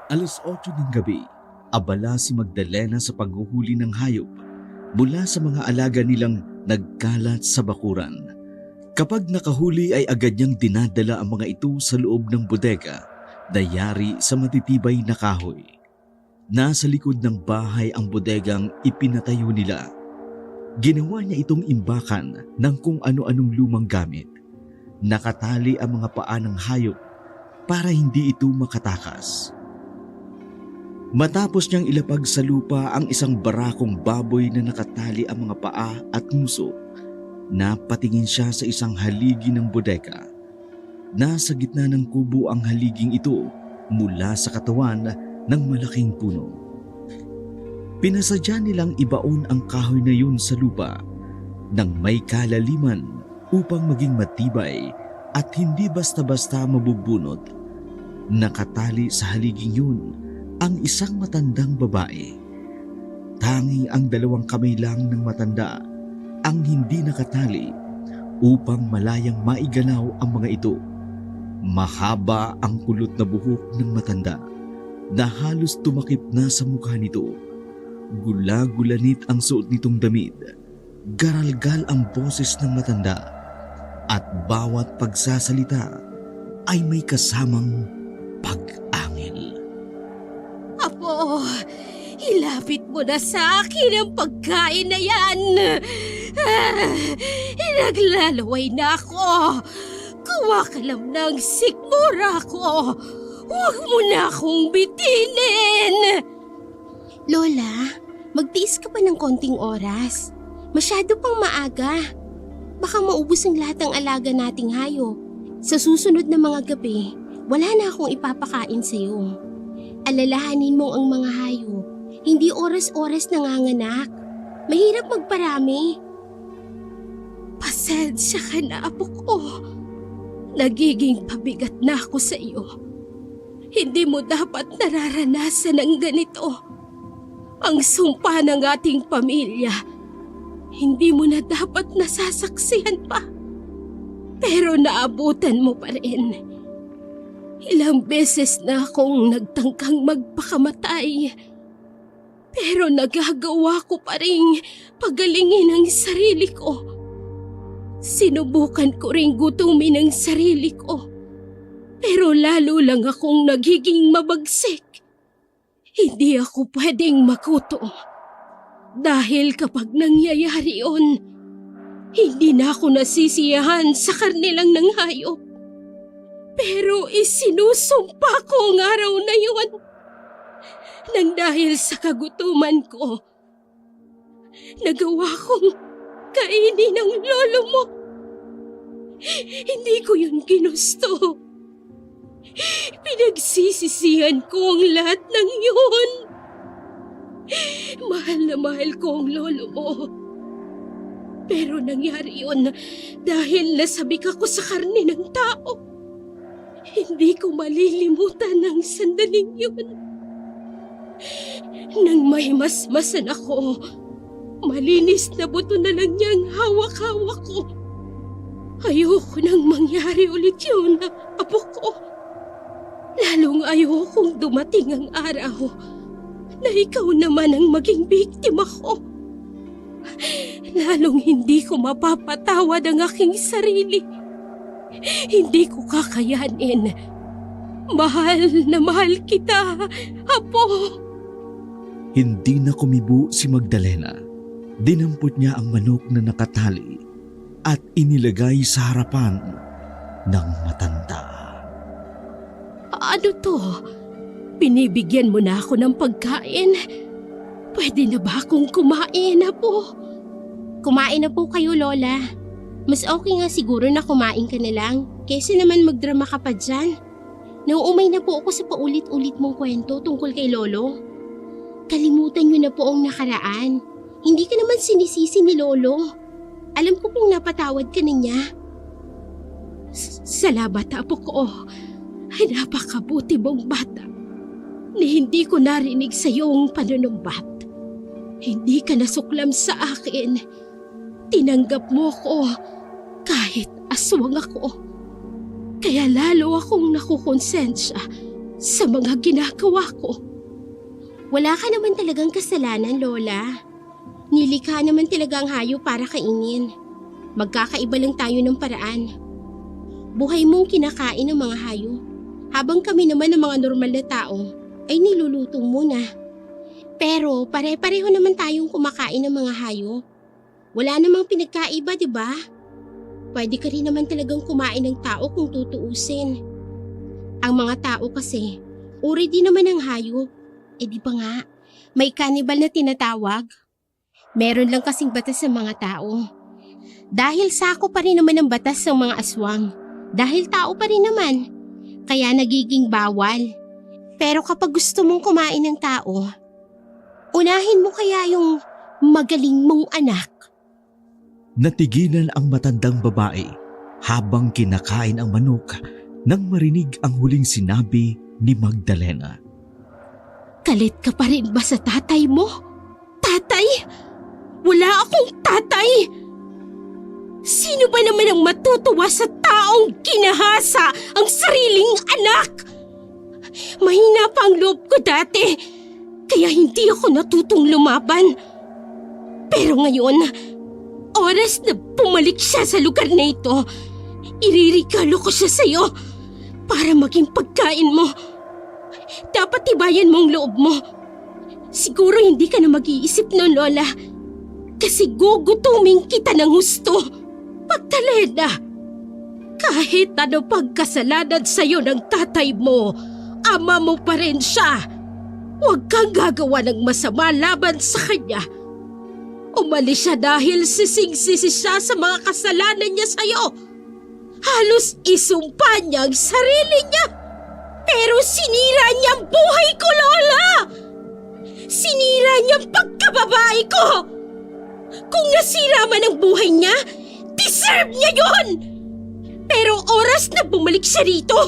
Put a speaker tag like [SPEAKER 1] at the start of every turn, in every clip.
[SPEAKER 1] 8:00 ng gabi, abala si Magdalena sa paghuhuli ng hayop mula sa mga alaga nilang nagkalat sa bakuran. Kapag nakahuli ay agad niyang dinadala ang mga ito sa loob ng bodega na yari sa matitibay na kahoy. Nasa likod ng bahay ang bodegang ipinatayo nila. Ginawa niya itong imbakan ng kung ano-anong lumang gamit. Nakatali ang mga paa ng hayop para hindi ito makatakas. Matapos niyang ilapag sa lupa ang isang barakong baboy na nakatali ang mga paa at nguso, napatingin siya sa isang haligi ng bodega. Nasa gitna ng kubo ang haliging ito mula sa katawan ng malaking puno. Pinasadya nilang ibaon ang kahoy na yun sa lupa ng may kalaliman upang maging matibay at hindi basta-basta mabubunot. Nakatali sa haliging yun ang isang matandang babae. Tanging ang 2 kamay lang ng matanda ang hindi nakatali upang malayang maigalaw ang mga ito. Mahaba ang kulot na buhok ng matanda na halos tumakip na sa mukha nito. Gula-gulanit ang suot nitong damit. Garalgal ang boses ng matanda at bawat pagsasalita ay may kasamang pag-angil.
[SPEAKER 2] Apo, ilapit mo na sa akin ang pagkain na yan. Naglalaway na ako. Kuha ka lang ng sikmura ko. Huwag mo na akong bitinin.
[SPEAKER 3] Lola, magtiis ka pa ng konting oras. Masyado pang maaga. Baka maubos ang lahat ng alaga nating hayop. Sa susunod na mga gabi, wala na akong ipapakain sa'yo. Alalahanin mo ang mga hayop. Hindi oras-oras nanganganak. Mahirap magparami.
[SPEAKER 2] Pasensya ka na, apo ko. Nagiging pabigat na ako sa iyo. Hindi mo dapat nararanasan ng ganito. Ang sumpa ng ating pamilya, hindi mo na dapat nasasaksihan pa. Pero naabutan mo pa rin. Ilang beses na akong nagtangkang magpakamatay. Pero nagagawa ko pa rin pagalingin ang sarili ko. Sinubukan ko rin gutumin ang sarili ko. Pero lalo lang akong nagiging mabagsik. Hindi ako pwedeng magutom. Dahil kapag nangyayari yun, hindi na ako nasisiyahan sa karne lang ng hayop. Pero isinusumpa ko ang araw na yun. Nang dahil sa kagutuman ko, nagawa kong kainin ang lolo mo. Hindi ko yun ginusto. Pinagsisisihan ko ang lahat ng yun. Mahal na mahal ko ang lolo mo. Pero nangyari yun dahil nasabik ako sa karne ng tao. Hindi ko malilimutan ang sandaling yun. Nang may masmasan ako, malinis na buto na lang niyang hawak-hawak ko. Ayoko nang mangyari ulit yun, apo ko. Lalong ayokong dumating ang araw na ikaw naman ang maging biktima ko. Lalong hindi ko mapapatawad ang aking sarili. Hindi ko kakayanin. Mahal na mahal kita, apo.
[SPEAKER 1] Hindi na kumibo si Magdalena. Dinampot niya ang manok na nakatali at inilagay sa harapan ng matanda.
[SPEAKER 2] Ano to? Binibigyan mo na ako ng pagkain. Pwede na ba akong kumain, apo?
[SPEAKER 3] Kumain na po kayo, Lola. Mas okay nga siguro na kumain ka na lang kaysa naman magdrama ka pa dyan. Nauumay na po ako sa paulit-ulit mong kwento tungkol kay Lolo. Kalimutan niyo na po ang nakaraan. Hindi ka naman sinisisi ni Lolo. Alam ko pong napatawad ka na niya.
[SPEAKER 2] Salamat, apo ko. Ay napakabuti mong bata na hindi ko narinig sa iyong panunumbat. Hindi ka nasuklam sa akin. Tinanggap mo ko kahit aswang ako. Kaya lalo akong nakukonsensya sa mga ginagawa ko.
[SPEAKER 3] Wala ka naman talagang kasalanan, Lola. Nilikha naman talaga ang hayop para kainin. Magkakaiba lang tayo ng paraan. Buhay mong kinakain ng mga hayop, habang kami naman ng mga normal na tao ay niluluto muna. Pero pare-pareho naman tayong kumakain ng mga hayop. Wala namang pinagkaiba, di ba? Pwede ka rin naman talagang kumain ng tao kung tutuusin. Ang mga tao kasi, uri din naman ng hayop. Eh di ba nga, may cannibal na tinatawag? Meron lang kasing batas sa mga tao. Dahil sako pa rin naman ang batas ng mga aswang. Dahil tao pa rin naman. Kaya nagiging bawal. Pero kapag gusto mong kumain ng tao, unahin mo kaya yung magaling mong anak.
[SPEAKER 1] Natigilan ang matandang babae habang kinakain ang manok nang marinig ang huling sinabi ni Magdalena.
[SPEAKER 2] Galit ka pa rin ba sa tatay mo? Tatay? Wala akong tatay! Sino ba naman ang matutuwa sa taong ginahasa ang sariling anak? Mahina pa ang loob ko dati, kaya hindi ako natutong lumaban. Pero ngayon, oras na bumalik siya sa lugar na ito, iririgalo ko siya sa'yo para maging pagkain mo. Dapat tibayan mo ang loob mo. Siguro hindi ka na mag-iisip nun, Lola. Kasi gugutumin kita ng gusto. Magdalena, kahit ano pagkasalanan sa'yo ng tatay mo, ama mo pa rin siya. Huwag kang gagawa ng masama laban sa kanya. Umalis siya dahil sising-sisi siya sa mga kasalanan niya sa'yo. Halos isumpa niya ang sarili niya. Pero sinira niya ang buhay ko, Lola! Sinira niya ang pagkababae ko! Kung nasira man ang buhay niya, deserve niya yun! Pero oras na bumalik siya rito,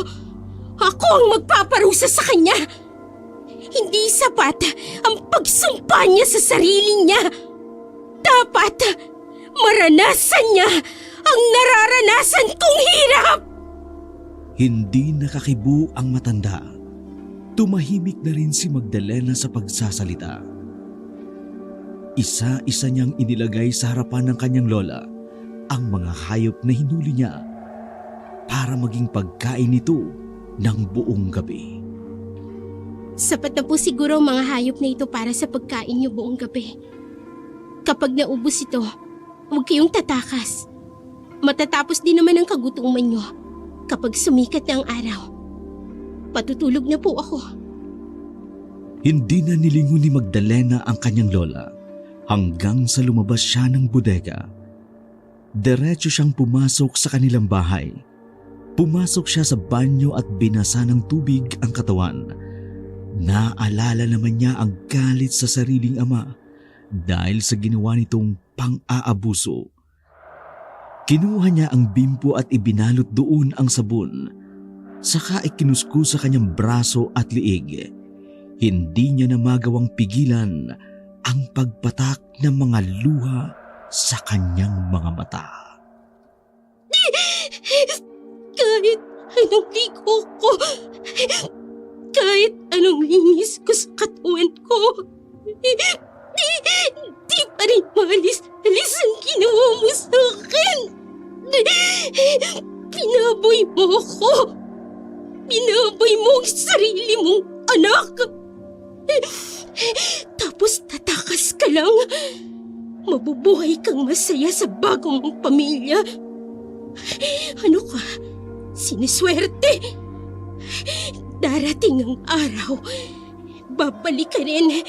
[SPEAKER 2] ako ang magpaparusa sa kanya. Hindi sapat ang pagsumpa niya sa sarili niya. Dapat maranasan niya ang nararanasan kong hirap!
[SPEAKER 1] Hindi nakakibo ang matanda. Tumahimik na rin si Magdalena sa pagsasalita. Isa-isa niyang inilagay sa harapan ng kanyang lola ang mga hayop na hinuli niya para maging pagkain nito ng buong gabi.
[SPEAKER 3] Sapat na po siguro ang mga hayop na ito para sa pagkain niyo buong gabi. Kapag naubos ito, huwag kayong tatakas. Matatapos din naman ang kagutuman niyo kapag sumikat na ang araw. Patutulog na po ako.
[SPEAKER 1] Hindi na nilingon ni Magdalena ang kanyang lola hanggang sa lumabas siya ng bodega. Diretso siyang pumasok sa kanilang bahay. Pumasok siya sa banyo at binasa ng tubig ang katawan. Naalala naman niya ang galit sa sariling ama dahil sa ginawa nitong pang-aabuso. Kinuha niya ang bimpo at ibinalot doon ang sabon. Saka ikinuskus sa kanyang braso at liig. Hindi niya na magawang pigilan ang pagpatak ng mga luha sa kanyang mga mata.
[SPEAKER 2] Kahit anong ligo ko, kahit anong linis ko sa katawan ko, di pa rin maalis-alis ang ginawa mo sa akin. Pinaboy mo ako. Pinaboy mo ang sarili mong anak. Tapos tatakas ka lang. Mabubuhay kang masaya sa bago mong pamilya. Ano ka? Siniswerte. Darating ang araw. Babalik ka rin.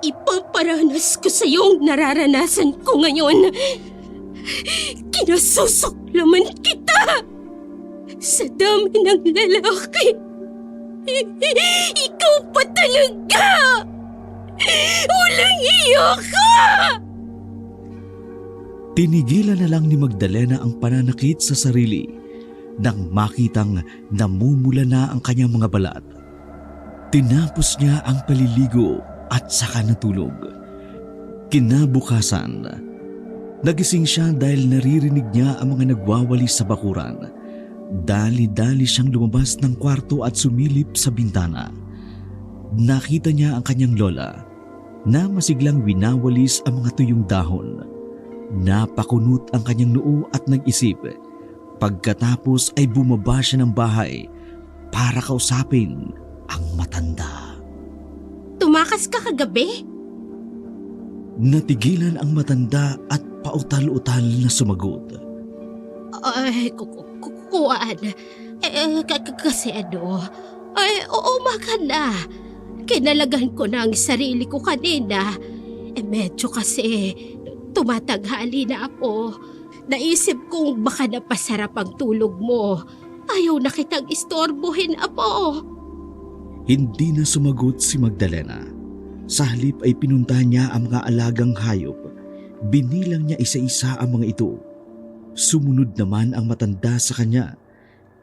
[SPEAKER 2] Ipaparanas ko sa iyo ang nararanasan ko ngayon. Kinasusuklaman kita. Sa dami ng lalaki. Ikaw pa talaga. Walang iyo ka.
[SPEAKER 1] Tinigilan na lang ni Magdalena ang pananakit sa sarili nang makitang namumula na ang kanyang mga balat. Tinapos niya ang paliligo at saka natulog. Kinabukasan, nagising siya dahil naririnig niya ang mga nagwawalis sa bakuran Dali-dali siyang lumabas ng kwarto at sumilip sa bintana. Nakita niya ang kanyang lola na masiglang winawalis ang mga tuyong dahon. Napakunot ang kanyang noo at nag-isip. Pagkatapos ay bumaba siya ng bahay para kausapin ang matanda.
[SPEAKER 3] Tumakas ka kagabi?
[SPEAKER 1] Natigilan ang matanda at pautal-utal na sumagot.
[SPEAKER 3] Ay, kukuan. Kasi umaga na. Kinalagan ko na ang sarili ko kanina. Medyo kasi tumataghali na ako. Naisip kong baka napasarap ang tulog mo. Ayaw na kitang istorbohin, apo.
[SPEAKER 1] Hindi na sumagot si Magdalena. Sa halip ay pinuntahan niya ang mga alagang hayop. Binilang niya isa-isa ang mga ito. Sumunod naman ang matanda sa kanya.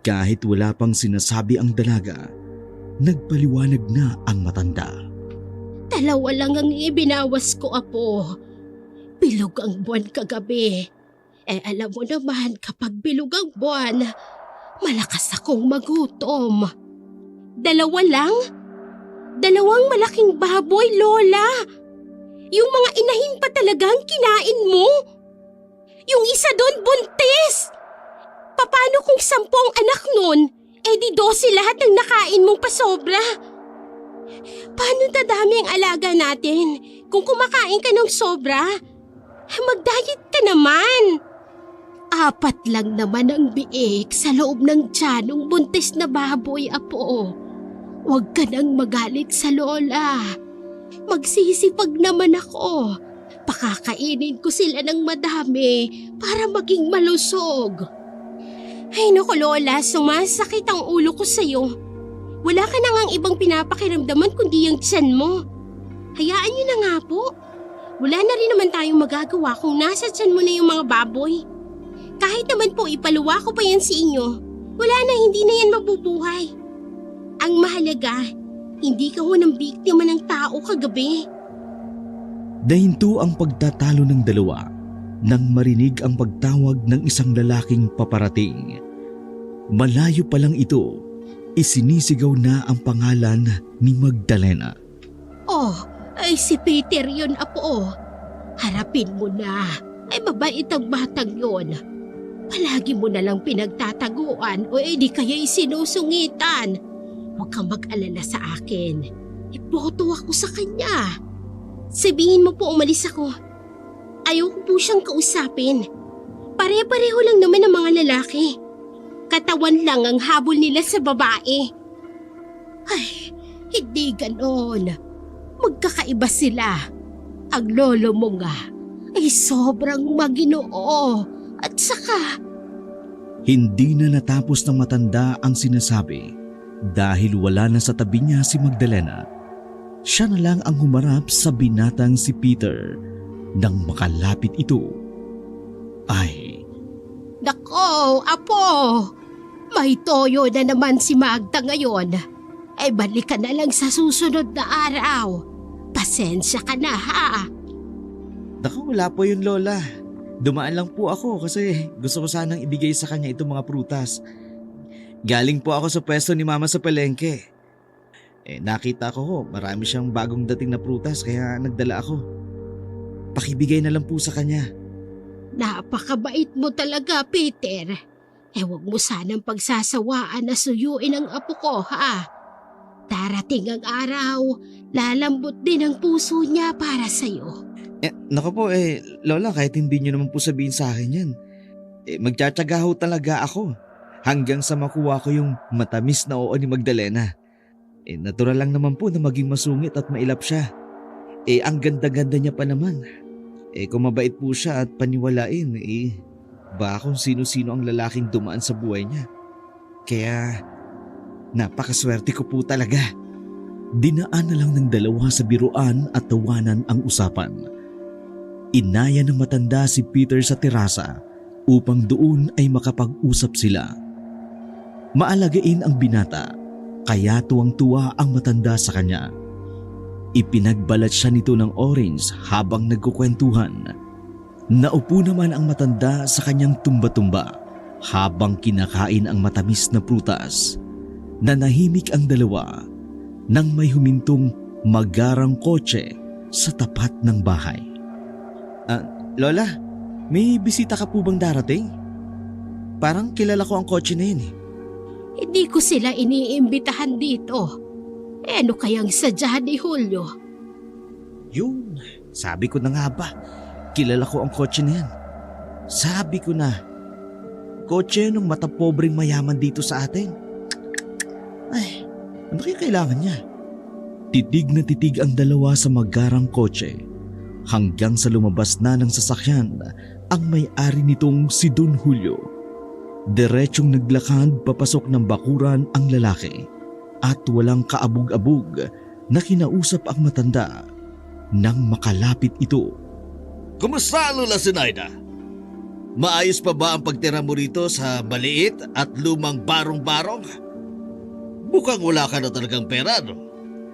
[SPEAKER 1] Kahit wala pang sinasabi ang dalaga, nagpaliwanag na ang matanda.
[SPEAKER 3] 2 lang ang ibinawas ko, apo. Bilog ang buwan kagabi. Alam mo naman kapag bilog ang buwan, malakas akong magutom. 2 lang? 2 malaking baboy, Lola. Yung mga inahin pa talagang kinain mo? Yung isa doon buntis! Paano kung 10 anak nun? Di 12 lahat ng nakain mong pasobra. Paano dadami ang alaga natin kung kumakain ka ng sobra? Mag-diet ka naman. 4 lang naman ang biik sa loob ng tiyanong buntis na baboy, apo. Huwag ka nang magalit sa lola. Magsisipag naman ako. Pakakainin ko sila ng madami para maging malusog. Ay naku, Lola, sumasakit ang ulo ko sa'yo. Wala ka na ngang ibang pinapakiramdaman kundi yung tiyan mo. Hayaan niyo na nga po. Wala na rin naman tayong magagawa kung nasa tiyan mo na yung mga baboy. Kahit naman po ipaluwa ko pa yan sa inyo, wala na, hindi na yan mabubuhay. Ang mahalaga, hindi ka ho ng biktima ng tao kagabi.
[SPEAKER 1] Dahinto ang pagtatalo ng dalawa nang marinig ang pagtawag ng isang lalaking paparating. Malayo pa lang ito, isinisigaw na ang pangalan ni Magdalena.
[SPEAKER 3] Ay si Peter yun, apo. Harapin mo na. Ay mabait ang batang yun. Palagi mo na lang pinagtataguan o di kaya'y sinusungitan. Huwag kang mag-alala sa akin. Iboto ako sa kanya. Sabihin mo po umalis ako. Ayaw ko po siyang kausapin. Pare-pareho lang naman ang mga lalaki. Katawan lang ang habol nila sa babae. Ay, hindi ganon. Magkakaiba sila. Ang lolo mo nga ay sobrang maginoo. At saka...
[SPEAKER 1] Hindi na natapos ng matanda ang sinasabi dahil wala na sa tabi niya si Magdalena. Siya na lang ang humarap sa binatang si Peter. Nang makalapit ito, ay...
[SPEAKER 3] Nako, apo! May toyo na naman si Magda ngayon. Ay balik ka na lang sa susunod na araw. Pasensya ka na, ha?
[SPEAKER 1] Naku, wala po yun, Lola. Dumaan lang po ako kasi gusto ko sanang ibigay sa kanya itong mga prutas. Galing po ako sa pwesto ni Mama sa palengke. Nakita ko marami siyang bagong dating na prutas kaya nagdala ako. Pakibigay na lang po sa kanya.
[SPEAKER 3] Napakabait mo talaga, Peter. Huwag mo sanang pagsasawaan na suyuin ang apo ko, ha? Darating ang araw, lalambot din ang puso niya para sa'yo.
[SPEAKER 1] Naku po, Lola, kahit hindi niyo naman po sabihin sa akin yan. Magtsatsaga ho talaga ako hanggang sa makuha ko yung matamis na oo ni Magdalena. Natural lang naman po na maging masungit at mailap siya. Ang ganda-ganda niya pa naman. Kung mabait po siya at paniwalain, baka kung sino-sino ang lalaking dumaan sa buhay niya. Kaya, napakaswerte ko po talaga. Dinaan na lang ng dalawa sa biruan at tawanan ang usapan. Inaya ng matanda si Peter sa terasa upang doon ay makapag-usap sila. Maalagain ang binata, kaya tuwang-tuwa ang matanda sa kanya. Ipinagbalat siya nito ng orange habang nagkukwentuhan. Naupo naman ang matanda sa kanyang tumba-tumba Habang kinakain ang matamis na prutas, nanahimik ang dalawa nang may humintong magarang kotse sa tapat ng bahay. Lola, may bisita ka po bang darating? Parang kilala ko ang kotse na yun eh.
[SPEAKER 2] Hindi ko sila iniimbitahan dito. Ano kayang sadya ni Julio?
[SPEAKER 1] Yun, sabi ko na nga ba, kilala ko ang kotse na yan. Sabi ko na, kotse ng matapobreng mayaman dito sa atin. Ay, ano kaya kailangan niya? Titig na titig ang dalawa sa magarang kotse hanggang sa lumabas na ng sasakyan ang may-ari nitong si Don Julio. Diretsyong naglakad papasok ng bakuran ang lalaki at walang kaabog-abog na kinausap ang matanda nang makalapit ito.
[SPEAKER 4] Kumusta, Lola Zenaida? Maayos pa ba ang pagtira mo rito sa maliit at lumang barong-barong? Mukhang wala ka na talagang pera, no?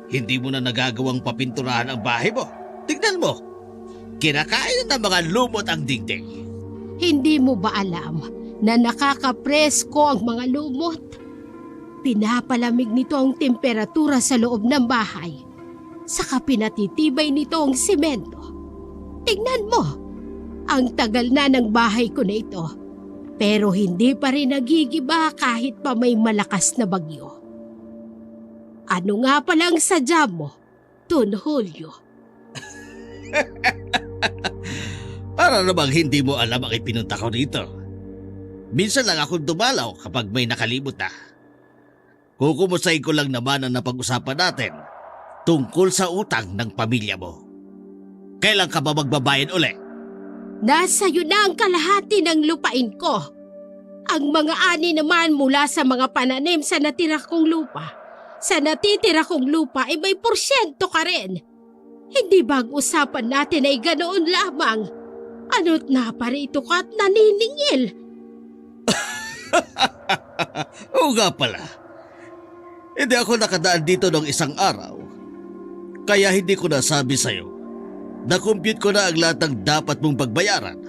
[SPEAKER 4] Hindi mo na nagagawang papinturahan ang bahay mo. Tignan mo, kinakain na ng mga lumot ang dingding.
[SPEAKER 2] Hindi mo ba alam na nakakapresko ang mga lumot? Pinapalamig nito ang temperatura sa loob ng bahay. Saka pinatitibay nito ang simento. Tignan mo, ang tagal na ng bahay ko na ito. Pero hindi pa rin nagigiba kahit pa may malakas na bagyo. Ano nga palang sadya mo, Don Julio?
[SPEAKER 4] Para namang hindi mo alam ang ipinunta ko dito. Minsan lang akong dumalaw kapag may nakalimot na. Kukumustahin ko lang naman ang napag-usapan natin tungkol sa utang ng pamilya mo. Kailan ka ba magbabayad uli?
[SPEAKER 2] Nasa iyo na ang kalahati ng lupain ko. Ang mga ani naman mula sa mga pananim sa natira kong lupa. Sa natitira kong lupa ay may porsyento ka rin. Hindi ba ang usapan natin ay ganoon lamang? Ano't naparito ka at naniningil?
[SPEAKER 4] Oo nga pala. Hindi ako nakadaan dito ng isang araw. Kaya hindi ko nasabi sa'yo. Na-compute ko na ang lahat ng dapat mong pagbayaran.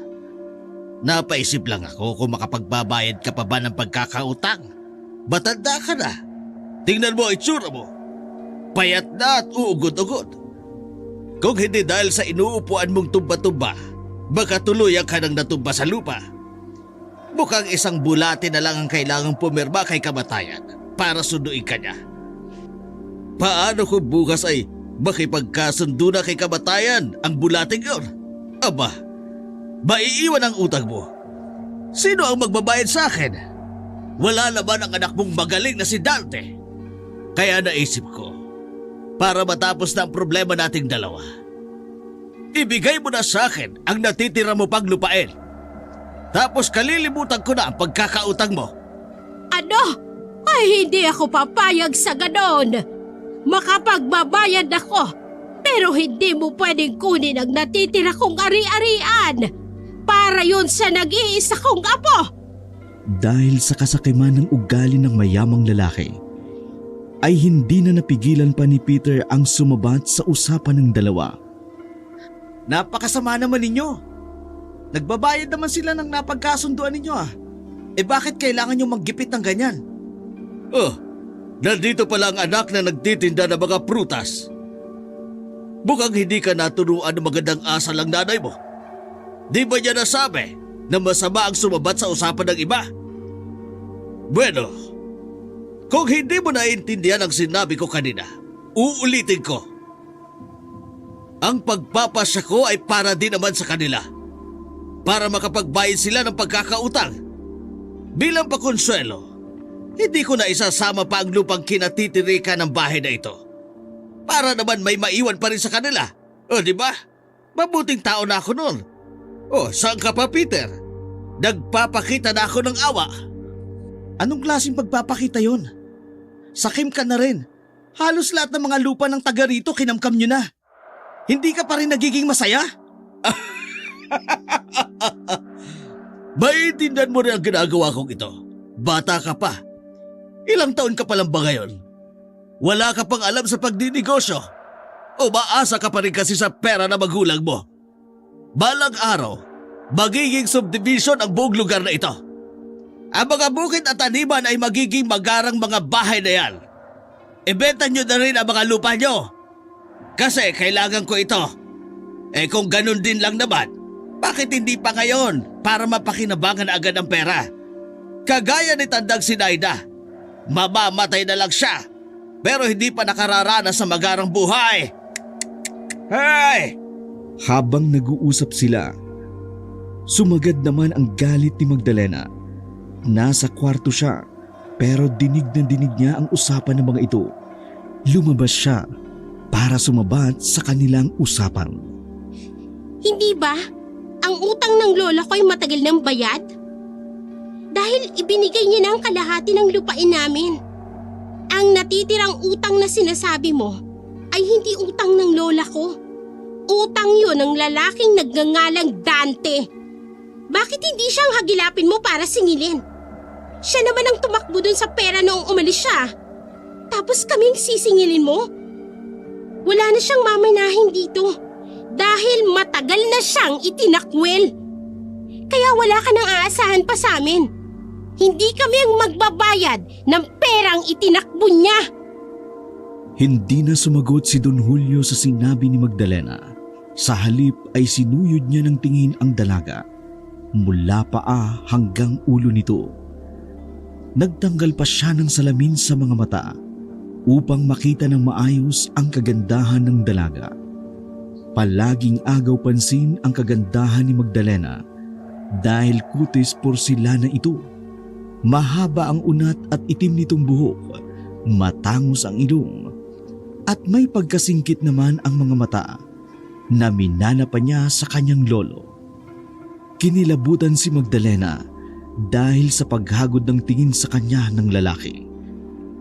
[SPEAKER 4] Napaisip lang ako kung makapagbabayad ka pa ba ng pagkakautang. Matanda ka na. Tingnan mo ang itsura mo. Payat na at uugod-ugod. Kung hindi dahil sa inuupuan mong tumba-tumba, baka tuluyan ka nang natumba sa lupa. Mukhang isang bulate na lang ang kailangang pumirma kay kamatayan para sunduin ka niya. Paano kung bukas ay makipagkasundo na kay kamatayan ang bulating yun? Aba, maiiwan ang utang mo. Sino ang magbabayad sa akin? Wala naman ang anak mong magaling na si Dante. Kaya naisip ko, para matapos na ang problema nating dalawa, ibigay mo na sa akin ang natitira mo pang lupain. Tapos kalilimutan ko na ang pagkakautang mo.
[SPEAKER 2] Ano? Ay, hindi ako papayag sa ganon. Makapagbabayad ako, pero hindi mo pwedeng kunin ang natitira kong ari-arian. Para yun sa nag-iisa kong apo.
[SPEAKER 1] Dahil sa kasakiman ng ugali ng mayamang lalaki, ay hindi na napigilan pa ni Peter ang sumabat sa usapan ng dalawa.
[SPEAKER 5] Napakasama naman ninyo. Nagbabayad naman sila ng napagkasunduan ninyo ah. Eh bakit kailangan nyo maggipit ng ganyan?
[SPEAKER 4] Oh, nandito pala ang anak na nagtitinda ng mga prutas. Mukhang hindi ka naturuan ng magandang asal ang nanay mo. Di ba niya nasabi na masama ang sumabat sa usapan ng iba? Bueno, kung hindi mo naiintindihan ang sinabi ko kanina, uulitin ko. Ang pagpapasya ko ay para din naman sa kanila. Para makapagbayad sila ng pagkakautang. Bilang pakonsuelo, hindi ko na isasama pa ang lupang kinatitirika ng bahay na ito. Para naman may maiwan pa rin sa kanila. O di ba? Mabuting tao na ako noon. O saan ka pa, Peter? Nagpapakita na ako ng awa.
[SPEAKER 5] Anong klaseng pagpapakita yun? Sakim ka na rin. Halos lahat ng mga lupa ng taga rito kinamkam nyo na. Hindi ka pa rin nagiging masaya?
[SPEAKER 4] Maiintindihan mo rin ang ginagawa kong ito. Bata ka pa. Ilang taon ka pa lang ba ngayon? Wala ka pang alam sa pagdinegosyo. O maasa ka pa rin kasi sa pera na magulang mo. Balang araw, magiging subdivision ang buong lugar na ito. Ang mga bukid at taniman ay magiging magarang mga bahay na yan. Ibenta nyo na rin ang mga lupa nyo. Kasi kailangan ko ito. Kung ganun din lang naman, bakit hindi pa ngayon para mapakinabangan agad ang pera? Kagaya ni Tandang Sinaida, mamamatay na lang siya, pero hindi pa nakararanas sa magarang buhay. Hey!
[SPEAKER 1] Habang nag-uusap sila, sumagad naman ang galit ni Magdalena. Nasa kwarto siya, pero dinig na dinig niya ang usapan ng mga ito. Lumabas siya para sumabat sa kanilang usapan.
[SPEAKER 3] Hindi ba? Ang utang ng lola ko ay matagal ng bayad? Dahil ibinigay niya na ang kalahati ng lupain namin. Ang natitirang utang na sinasabi mo ay hindi utang ng lola ko. Utang yun ng lalaking nagngangalang Dante. Bakit hindi siyang hagilapin mo para singilin? Siya naman ang tumakbo dun sa pera noong umalis siya. Tapos kaming sisingilin mo? Wala na siyang mamanahin dito dahil matagal na siyang itinakwil. Kaya wala ka nang aasahan pa sa amin. Hindi kami ang magbabayad ng perang itinakbo niya.
[SPEAKER 1] Hindi na sumagot si Don Julio sa sinabi ni Magdalena. Sa halip ay sinuyod niya ng tingin ang dalaga. Mula paa hanggang ulo nito. Nagtanggal pa siya ng salamin sa mga mata upang makita ng maayos ang kagandahan ng dalaga. Palaging agaw pansin ang kagandahan ni Magdalena dahil kutis porsilana ito. Mahaba ang unat at itim nitong buhok, matangos ang ilong, at may pagkasingkit naman ang mga mata na minana pa niya sa kanyang lolo. Kinilabutan si Magdalena dahil sa paghagod ng tingin sa kanya ng lalaki.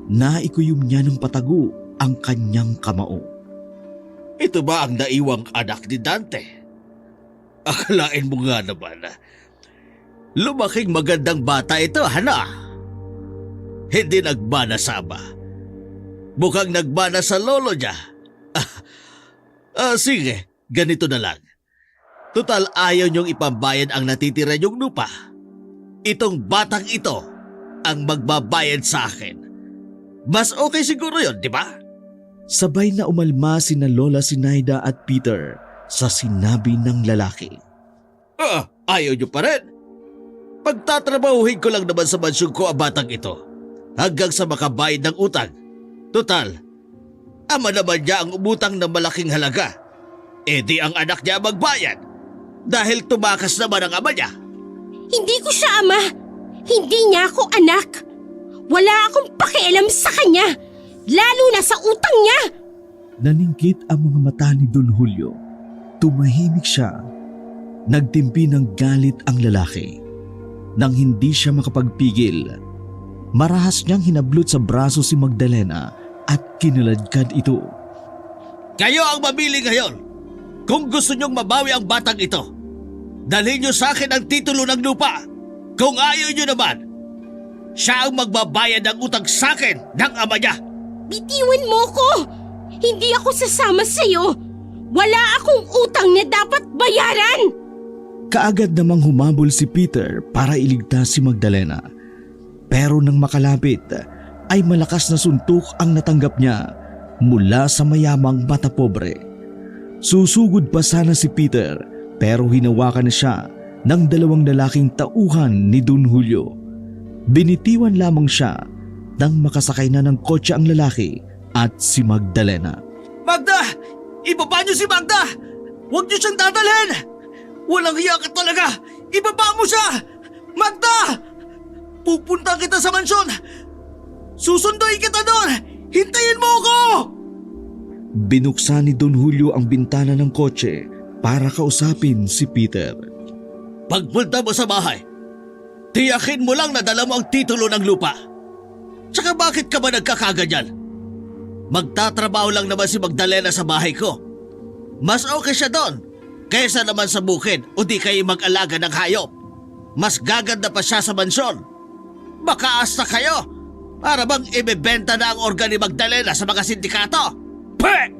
[SPEAKER 1] Naikuyom niya ng patago ang kanyang kamao.
[SPEAKER 4] Ito ba ang naiwang anak ni Dante? Akalain mo nga naman, lumaking magandang bata ito, hana? Hindi nagmana sa ama. Mukhang nagmana sa lolo niya. Sige, ganito na lang. Total ayaw niyong ipambayad ang natitira niyong lupa. Itong batang ito ang magbabayad sa akin. Mas okay siguro yun, di ba?
[SPEAKER 1] Sabay na umalma sina Lola Sinaida at Peter sa sinabi ng lalaki.
[SPEAKER 4] Ayaw niyo pa rin. Pagtatrabahuhin ko lang naman sa mansyon ko ang batang ito hanggang sa makabayad ng utang. Total, ama naman niya ang umutang ng malaking halaga. Di ang anak niya magbayad dahil tumakas naman ang ama niya.
[SPEAKER 3] Hindi ko siya ama. Hindi niya ako anak. Wala akong pakialam sa kanya, lalo na sa utang niya.
[SPEAKER 1] Naningkit ang mga mata ni Don Julio. Tumahimik siya. Nagtimpi ng galit ang lalaki. Nang hindi siya makapagpigil, marahas niyang hinablot sa braso si Magdalena at kinaladkad ito.
[SPEAKER 4] Kayo ang mamili ngayon. Kung gusto niyong mabawi ang batang ito, dalhin niyo sa akin ang titulo ng lupa. Kung ayaw niyo naman, siya ang magbabayad ng utang sa akin ng ama niya.
[SPEAKER 3] Bitiwan mo ko! Hindi ako sasama sa'yo. Wala akong utang na dapat bayaran.
[SPEAKER 1] Kaagad namang humabol si Peter para iligtas si Magdalena. Pero nang makalapit, ay malakas na suntok ang natanggap niya mula sa mayamang mata pobre. Susugod pa sana si Peter pero hinawakan na siya ng dalawang lalaking tauhan ni Don Julio. Binitiwan lamang siya nang makasakay na ng kotse ang lalaki at si Magdalena.
[SPEAKER 4] Magda! Ibaba niyo si Magda! Huwag niyo siyang dadalhin! Walang hiya ka talaga! Ibaba mo siya! Magda! Pupunta kita sa mansyon! Susunduin kita doon! Hintayin mo ako!
[SPEAKER 1] Binuksan ni Don Julio ang bintana ng kotse para kausapin si Peter.
[SPEAKER 4] Pagpunta mo sa bahay, tiyakin mo lang na dala mo ang titulo ng lupa. Tsaka bakit ka ba nagkakaganyan? Magtatrabaho lang naman si Magdalena sa bahay ko. Mas okay siya doon kaysa naman sa bukid o di kayo mag-alaga ng hayop. Mas gaganda pa siya sa mansyon. Makaasta kayo para bang ibebenta na ang organ ni Magdalena sa mga sindikato. Peh!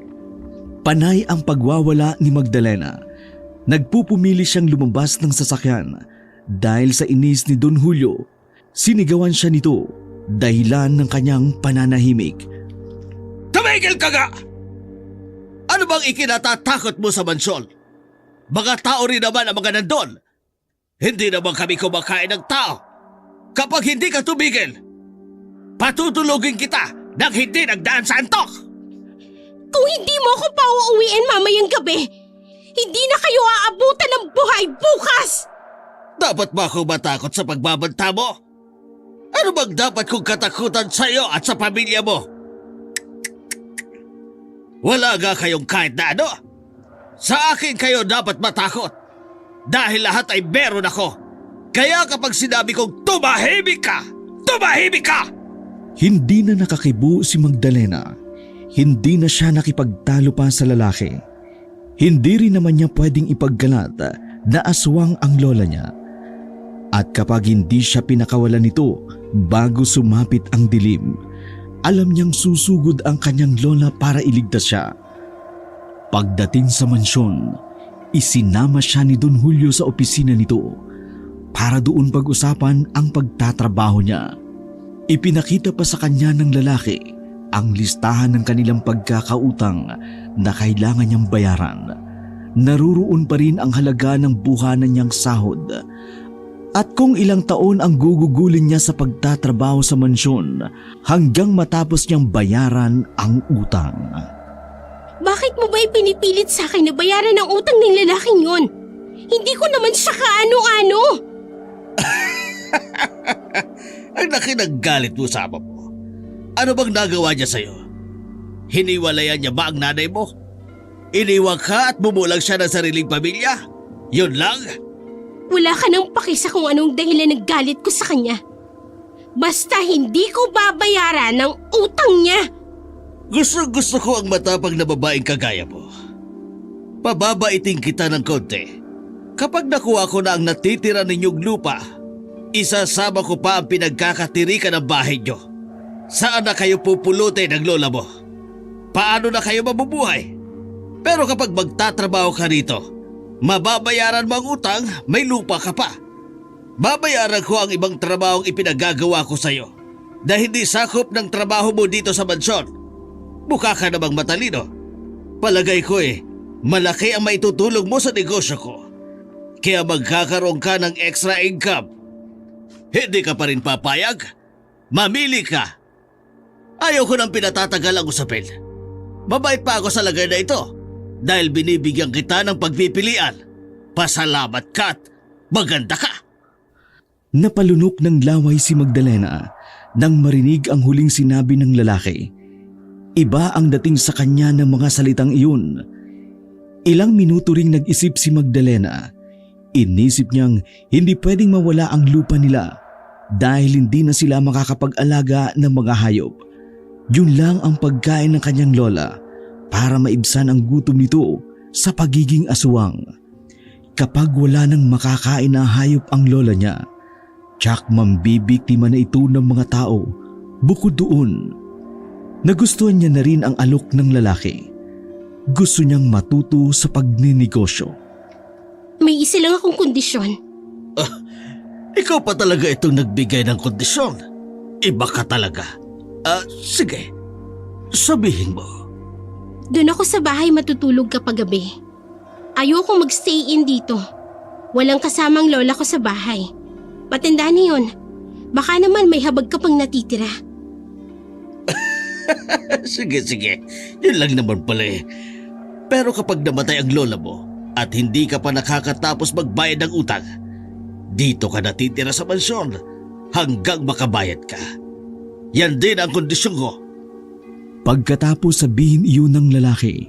[SPEAKER 1] Panay ang pagwawala ni Magdalena. Nagpupumili siyang lumabas ng sasakyan dahil sa inis ni Don Julio Sinigawan siya nito dahilan ng kanyang pananahimik.
[SPEAKER 4] Tumigil ka nga! Ano bang ikinatatakot mo sa mansyon? Mga tao rin naman ang mga nandun. Hindi naman kami kumakain ng tao. Kapag hindi ka tumigil, patutulugin kita nang hindi nagdaan sa antok!
[SPEAKER 2] Kung hindi mo ako pauuwiin mamayang gabi, hindi na kayo aabutan ng buhay bukas!
[SPEAKER 4] Dapat ba akong matakot sa pagbabanta mo? Ano bang dapat kong katakutan sa iyo at sa pamilya mo? Wala nga kayong kahit na ano. Sa akin kayo dapat matakot. Dahil lahat ay meron ako. Kaya kapag sinabi kong tumahimik ka, tumahimik ka!
[SPEAKER 1] Hindi na nakakibo si Magdalena. Hindi na siya nakipagtalo pa sa lalaki. Hindi rin naman niya pwedeng ipagkalat na aswang ang lola niya. At kapag hindi siya pinakawalan nito bago sumapit ang dilim, alam niyang susugod ang kanyang lola para iligtas siya. Pagdating sa mansyon, isinama siya ni Don Julio sa opisina nito para doon pag-usapan ang pagtatrabaho niya. Ipinakita pa sa kanya ng lalaki ang listahan ng kanilang pagkakautang na kailangan niyang bayaran. Naruroon pa rin ang halaga ng buhanan niyang sahod at kung ilang taon ang gugugulin niya sa pagtatrabaho sa mansyon hanggang matapos niyang bayaran ang utang.
[SPEAKER 2] Bakit mo ba ipinipilit sa akin na bayaran ang utang ng lalaking yon? Hindi ko naman siya kaano-ano.
[SPEAKER 4] Ang laki ng galit mo sa ama mo. Ano bang nagawa niya sa'yo? Hiniwalayan niya ba ang nanay mo? Iniwan ka at bumulag siya ng sariling pamilya? Yun lang?
[SPEAKER 2] Wala ka nang paki sa kung anong dahilan ng galit ko sa kanya. Basta hindi ko babayaran ang utang niya.
[SPEAKER 4] Gusto ko ang matapang na babaeng kagaya mo. Pababaiting kita ng konti. Kapag nakuha ko na ang natitira ninyong lupa, isasama ko pa ang pinagkakatirikan ng bahay nyo. Saan na kayo pupulutin ng lola mo? Paano na kayo mabubuhay? Pero kapag magtatrabaho ka rito, mababayaran mo ang utang, may lupa ka pa. Babayaran ko ang ibang trabahong ipinagagawa ko sa'yo na hindi sakop ng trabaho mo dito sa mansyon. Mukha ka namang matalino. Palagay ko malaki ang maitutulong mo sa negosyo ko. Kaya magkakaroon ka ng extra income. Hindi ka pa rin papayag? Mamili ka. Ayaw ko nang pinatatagal ang usapin. Mabait pa ako sa lagay na ito dahil binibigyan kita ng pagpipilian. Pasalamat ka at maganda ka.
[SPEAKER 1] Napalunok ng laway si Magdalena nang marinig ang huling sinabi ng lalaki. Iba ang dating sa kanya ng mga salitang iyon. Ilang minuto ring nag-isip si Magdalena. Inisip niyang hindi pwedeng mawala ang lupa nila dahil hindi na sila makakapag-alaga ng mga hayop. Yun lang ang pagkain ng kanyang lola para maibsan ang gutom nito sa pagiging aswang. Kapag wala nang makakain na hayop ang lola niya, tiyak mambibiktima na ito ng mga tao. Bukod doon, nagustuhan niya na rin ang alok ng lalaki. Gusto niyang matuto sa pagninegosyo.
[SPEAKER 2] May isa lang akong kondisyon.
[SPEAKER 4] Ikaw pa talaga itong nagbigay ng kondisyon. Iba ka talaga. Sige, sabihin mo.
[SPEAKER 2] Doon ako sa bahay matutulog kapag gabi. Ayoko mag-stay in dito. Walang kasamang lola ko sa bahay. Matanda na yun. Baka naman may habag ka pang natitira.
[SPEAKER 4] Sige. Yun lang naman pala Pero kapag namatay ang lola mo at hindi ka pa nakakatapos magbayad ng utang, dito ka natitira sa mansyon hanggang makabayad ka. Yan din ang kondisyon ko.
[SPEAKER 1] Pagkatapos sabihin iyon ng lalaki,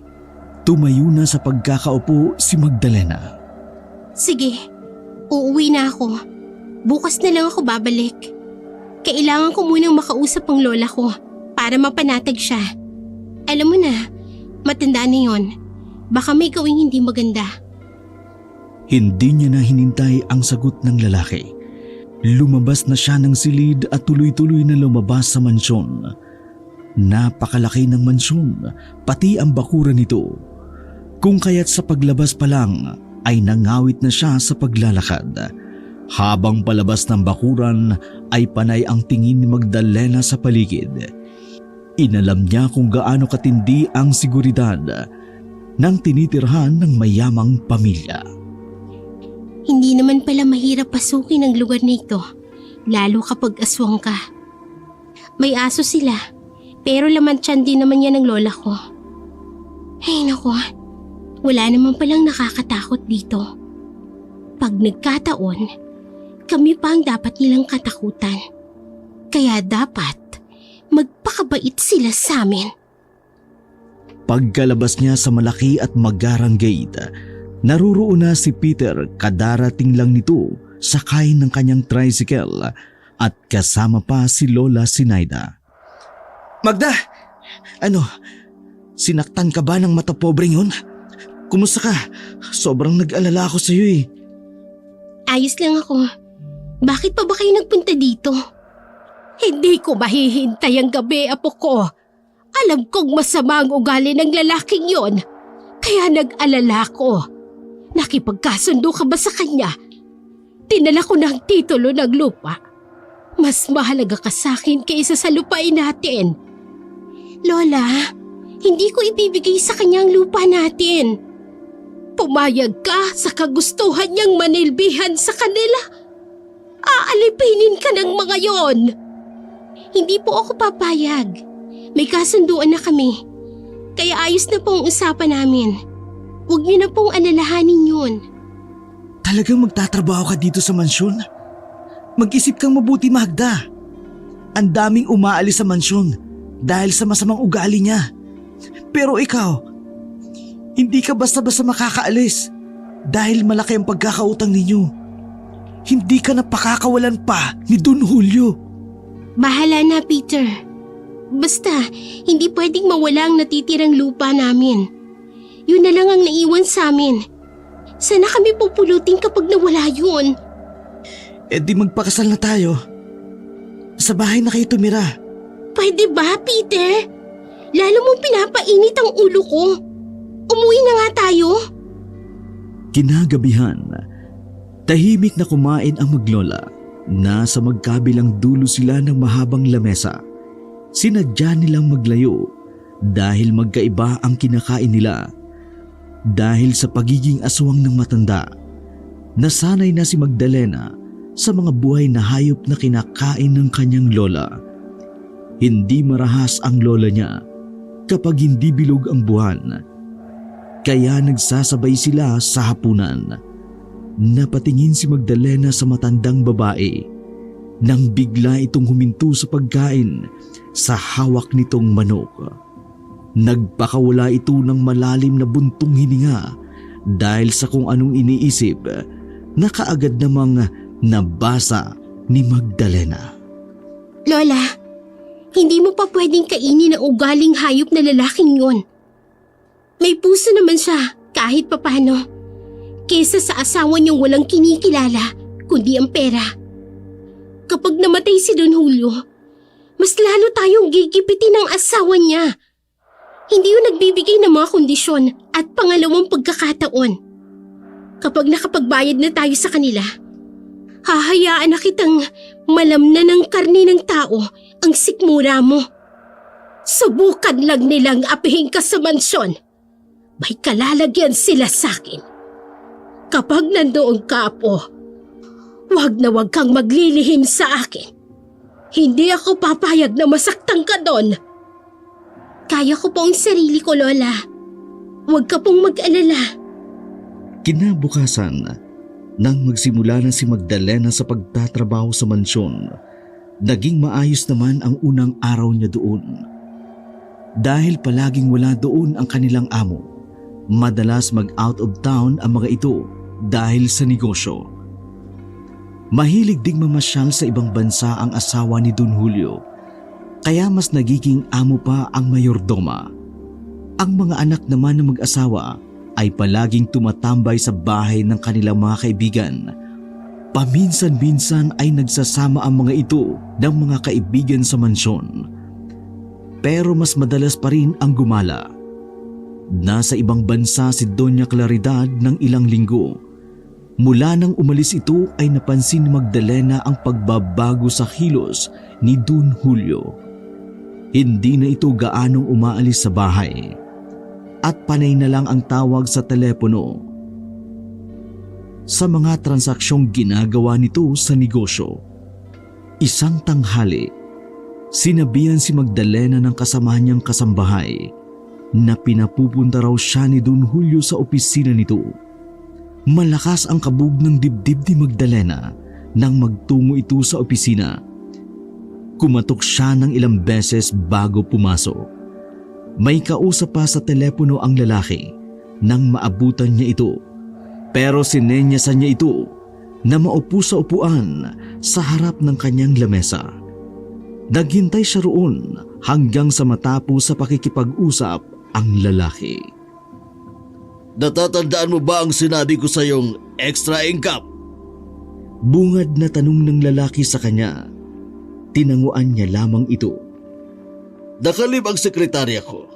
[SPEAKER 1] tumayo na sa pagkakaupo si Magdalena.
[SPEAKER 2] Sige, uuwi na ako. Bukas na lang ako babalik. Kailangan ko munang makausap ang lola ko para mapanatag siya. Alam mo na, matanda na yon. Baka may gawing hindi maganda.
[SPEAKER 1] Hindi niya na hinintay ang sagot ng lalaki. Lumabas na siya ng silid at tuloy-tuloy na lumabas sa mansyon. Napakalaki ng mansyon, pati ang bakuran nito. Kung kaya't sa paglabas pa lang ay nangawit na siya sa paglalakad. Habang palabas ng bakuran ay panay ang tingin ni Magdalena sa paligid. Inalam niya kung gaano katindi ang seguridad ng tinitirhan ng mayamang pamilya.
[SPEAKER 3] Hindi naman pala mahirap pasukin ang lugar na ito, lalo kapag aswang ka. May aso sila, pero laman tiyan din naman yan ng lola ko. Ay nako, wala naman palang nakakatakot dito. Pag nagkataon, kami pa ang dapat nilang katakutan. Kaya dapat magpakabait sila sa amin.
[SPEAKER 1] Pagkalabas niya sa malaki at magarang gate, naruroon na si Peter, kadarating lang nito sakay ng kanyang tricycle at kasama pa si Lola Sinaida.
[SPEAKER 5] Magda! Sinaktan ka ba ng mata pobreng yun? Kumusta ka? Sobrang nag-alala ako sa'yo eh.
[SPEAKER 3] Ayos lang ako. Bakit pa ba kayo nagpunta dito?
[SPEAKER 2] Hindi ko mahihintay ang gabi, apo ko. Alam kong masama ang ugali ng lalaking yon. Kaya nag-alala ko. Nakipagkasundo ka ba sa kanya? Tinala ko ng titulo ng lupa. Mas mahalaga ka sa akin kaysa sa lupain natin.
[SPEAKER 3] Lola, hindi ko ibibigay sa kanya ang lupa natin.
[SPEAKER 2] Pumayag ka sa kagustuhan niyang manilbihan sa kanila. Aalipinin ka ng mga yon.
[SPEAKER 3] Hindi po ako papayag. May kasunduan na kami. Kaya ayos na po ang usapan namin. Huwag niyo na pong alalahanin yun.
[SPEAKER 5] Talagang magtatrabaho ka dito sa mansyon? Mag-isip kang mabuti, Magda. Ang daming umaalis sa mansyon dahil sa masamang ugali niya. Pero ikaw, hindi ka basta-basta makakaalis dahil malaki ang pagkakautang ninyo. Hindi ka napakakawalan pa ni Don Julio.
[SPEAKER 3] Bahala na, Peter. Basta, hindi pwedeng mawala ang natitirang lupa namin. Yun na lang ang naiwan sa amin. Sana kami pupulutin kapag nawala yun.
[SPEAKER 5] Eh di magpakasal na tayo. Sa bahay na kayo tumira.
[SPEAKER 3] Pwede ba, Peter? Lalo mong pinapainit ang ulo ko. Umuwi na nga tayo.
[SPEAKER 1] Kinagabihan, tahimik na kumain ang maglola. Nasa magkabilang dulo sila ng mahabang lamesa. Sinadya nilang maglayo dahil magkaiba ang kinakain nila. Dahil sa pagiging aswang ng matanda, nasanay na si Magdalena sa mga buhay na hayop na kinakain ng kanyang lola. Hindi marahas ang lola niya kapag hindi bilog ang buwan. Kaya nagsasabay sila sa hapunan. Napatingin si Magdalena sa matandang babae nang bigla itong huminto sa pagkain sa hawak nitong manok. Nagpakawala ito ng malalim na buntong hininga dahil sa kung anong iniisip na kaagad namang nabasa ni Magdalena.
[SPEAKER 3] Lola, hindi mo pa pwedeng kainin ang ugaling hayop na lalaking yon. May puso naman siya kahit papano. Kesa sa asawa niyang walang kinikilala kundi ang pera. Kapag namatay si Don Julio, mas lalo tayong gigipitin ng asawa niya. Hindi yun nagbibigay ng mga kondisyon at pangalawang pagkakataon. Kapag nakapagbayad na tayo sa kanila, hahayaan na kitang malamnan ng karni ng tao ang sikmura mo. Subukan lang nilang apihin ka sa mansyon. May kalalagyan sila sa akin. Kapag nandoon ka po, wag na wag kang maglilihim sa akin. Hindi ako papayag na masaktan ka doon. Kaya ko po ang sarili ko, Lola. Huwag ka pong mag-alala.
[SPEAKER 1] Kinabukasan, nang magsimula na si Magdalena sa pagtatrabaho sa mansyon, naging maayos naman ang unang araw niya doon. Dahil palaging wala doon ang kanilang amo, madalas mag-out of town ang mga ito dahil sa negosyo. Mahilig ding mamasyal sa ibang bansa ang asawa ni Don Julio, kaya mas nagiging amo pa ang mayordoma. Ang mga anak naman ng mag-asawa ay palaging tumatambay sa bahay ng kanilang mga kaibigan. Paminsan-minsan ay nagsasama ang mga ito ng mga kaibigan sa mansyon. Pero mas madalas pa rin ang gumala. Nasa ibang bansa si Doña Claridad ng ilang linggo. Mula nang umalis ito ay napansin ni Magdalena ang pagbabago sa kilos ni Don Julio. Hindi na ito gaanong umaalis sa bahay at panay na lang ang tawag sa telepono. Sa mga transaksyong ginagawa nito sa negosyo, isang tanghali, sinabihan si Magdalena ng kasama niyang kasambahay na pinapupunta raw siya ni Don Julio sa opisina nito. Malakas ang kabog ng dibdib ni Magdalena nang magtungo ito sa opisina. Kumatok siya ng ilang beses bago pumasok. May kausap pa sa telepono ang lalaki nang maabutan niya ito, pero sinenyasan niya ito na maupo sa upuan sa harap ng kanyang lamesa. Naghintay siya roon hanggang sa matapos sa pakikipag-usap ang lalaki.
[SPEAKER 4] Natatandaan mo ba ang sinabi ko sa iyong extra income?
[SPEAKER 1] Bungad na tanong ng lalaki sa kanya. Tinanguan niya lamang ito.
[SPEAKER 4] Nakalib ang sekretarya ko.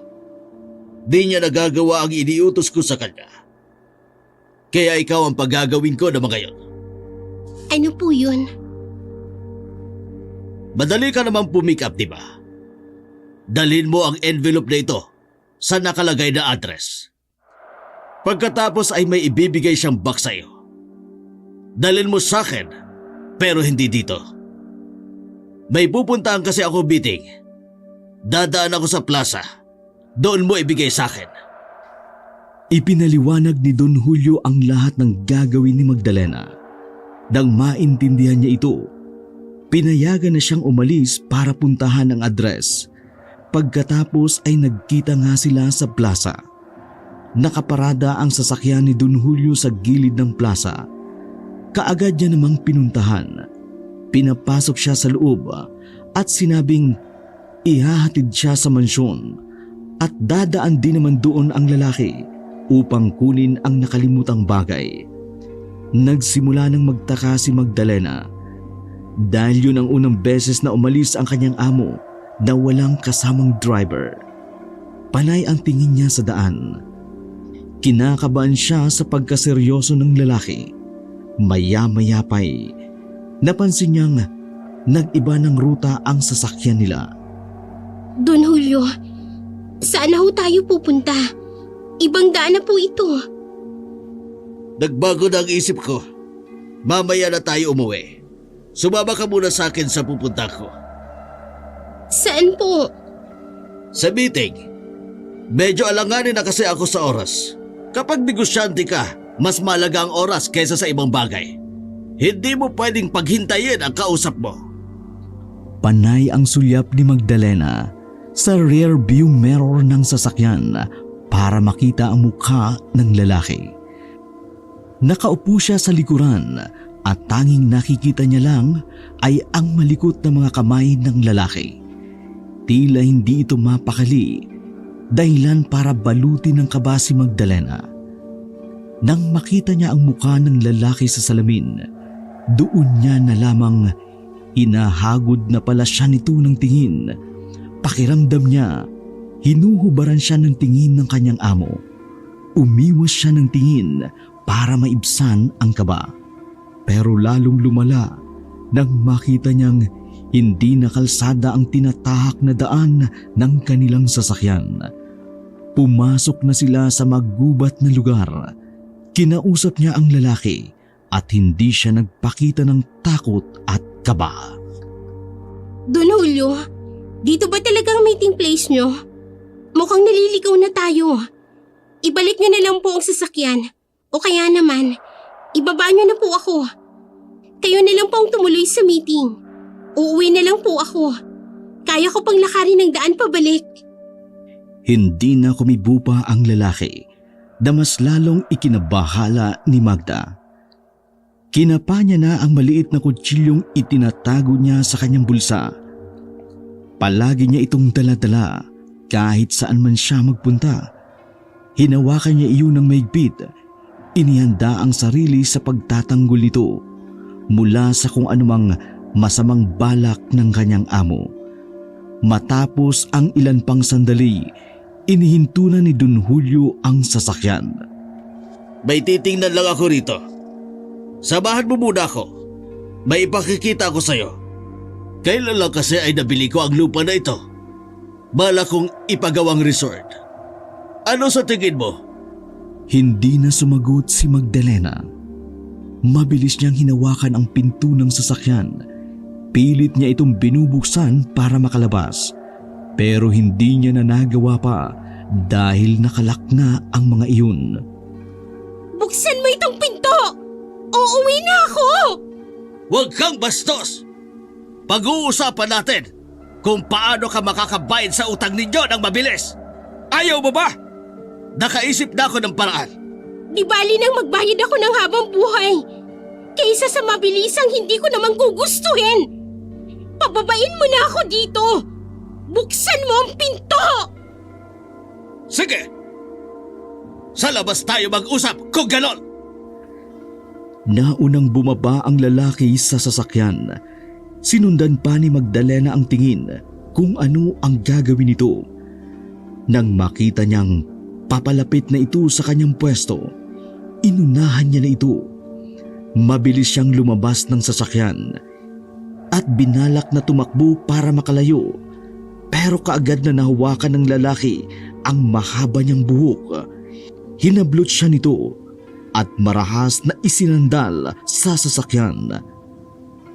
[SPEAKER 4] Di niya nagagawa ang iniutos ko sa kanya. Kaya ikaw ang paggagawin ko naman ngayon.
[SPEAKER 3] Ano po yun?
[SPEAKER 4] Madali ka naman pumick up, di ba? Dalhin mo ang envelope na ito sa nakalagay na address. Pagkatapos ay may ibibigay siyang box sa iyo. Dalhin mo sa akin, pero hindi dito. May pupuntahan kasi ako meeting. Dadaan ako sa plaza. Doon mo ibigay sa akin.
[SPEAKER 1] Ipinaliwanag ni Don Julio ang lahat ng gagawin ni Magdalena. Nang maintindihan niya ito, pinayagan na siyang umalis para puntahan ang address. Pagkatapos ay nagkita nga sila sa plaza. Nakaparada ang sasakyan ni Don Julio sa gilid ng plaza. Kaagad niya namang pinuntahan. Pinapasok siya sa loob at sinabing ihahatid siya sa mansyon at dadaan din naman doon ang lalaki upang kunin ang nakalimutang bagay. Nagsimula nang magtaka si Magdalena dahil yun ang unang beses na umalis ang kanyang amo na walang kasamang driver. Panay ang tingin niya sa daan. Kinakabahan siya sa pagkaseryoso ng lalaki. Maya-maya pa'y napansin niyang nag-iba ng ruta ang sasakyan nila.
[SPEAKER 3] Don Julio, saan na ho tayo pupunta? Ibang daan na po ito.
[SPEAKER 4] Nagbago na ang isip ko. Mamaya na tayo umuwi. Sumama ka muna sa akin sa pupunta ko.
[SPEAKER 3] Saan po?
[SPEAKER 4] Sa meeting. Medyo alanganin na kasi ako sa oras. Kapag negosyante ka, mas malaga ang oras kaysa sa ibang bagay. Hindi mo pwedeng paghintayin ang kausap mo.
[SPEAKER 1] Panay ang sulyap ni Magdalena sa rear view mirror ng sasakyan para makita ang mukha ng lalaki. Nakaupo siya sa likuran at tanging nakikita niya lang ay ang malikot na mga kamay ng lalaki. Tila hindi ito mapakali, dahilan para balutin ng kaba si Magdalena. Nang makita niya ang mukha ng lalaki sa salamin, doon niya na lamang hinahagod na pala siya nito ng tingin. Pakiramdam niya, hinuhubaran siya ng tingin ng kanyang amo. Umiwas siya ng tingin para maibsan ang kaba. Pero lalong lumala nang makita niyang hindi na kalsada ang tinatahak na daan ng kanilang sasakyan. Pumasok na sila sa magubat na lugar. Kinausap niya ang lalaki at hindi siya nagpakita ng takot at kaba.
[SPEAKER 3] Don Julio, dito ba talagang meeting place nyo? Mukhang naliligaw na tayo. Ibalik nyo na lang po ang sasakyan. O kaya naman, ibaba nyo na po ako. Kayo na lang po ang tumuloy sa meeting. Uuwi na lang po ako. Kaya ko pang lakarin ng daan pabalik.
[SPEAKER 1] Hindi na kumibo pa ang lalaki na mas lalong ikinabahala ni Magda. Kinapa niya na ang maliit na kutsilyong itinatago niya sa kanyang bulsa. Palagi niya itong dala-dala kahit saan man siya magpunta. Hinawakan niya iyon ng maigpit. Inihanda ang sarili sa pagtatanggol nito mula sa kung anumang masamang balak ng kanyang amo. Matapos ang ilan pang sandali, inihinto na ni Don Julio ang sasakyan.
[SPEAKER 4] May titingnan lang ako rito. Samahan mo muna ako. May ipakikita ako sa'yo. Kailan lang kasi ay nabili ko ang lupa na ito. Bala kong ipagawang resort. Ano sa tingin mo?
[SPEAKER 5] Hindi na sumagot si Magdalena. Mabilis niyang hinawakan ang pinto ng sasakyan. Pilit niya itong binubuksan para makalabas. Pero hindi niya na nagawa pa dahil nakalak na ang mga iyon.
[SPEAKER 3] Buksan mo itong pinto! Uuwi na ako!
[SPEAKER 4] Huwag kang bastos! Pag-uusapan natin kung paano ka makakabayad sa utang ninyo ng mabilis. Ayaw mo ba? Nakaisip na ako ng paraan.
[SPEAKER 3] Di bali nang magbayad ako ng habang buhay. Kaysa sa mabilisang hindi ko naman gugustuhin. Pababain mo na ako dito. Buksan mo ang pinto!
[SPEAKER 4] Sige! Sa labas tayo mag-usap kung ganon!
[SPEAKER 5] Naunang bumaba ang lalaki sa sasakyan. Sinundan pa ni Magdalena ang tingin kung ano ang gagawin nito. Nang makita niyang papalapit na ito sa kanyang pwesto, inunahan niya na ito. Mabilis siyang lumabas ng sasakyan at binalak na tumakbo para makalayo. Pero kaagad na nahawakan ng lalaki ang mahaba niyang buhok. Hinablot siya nito at marahas na isinandal sa sasakyan.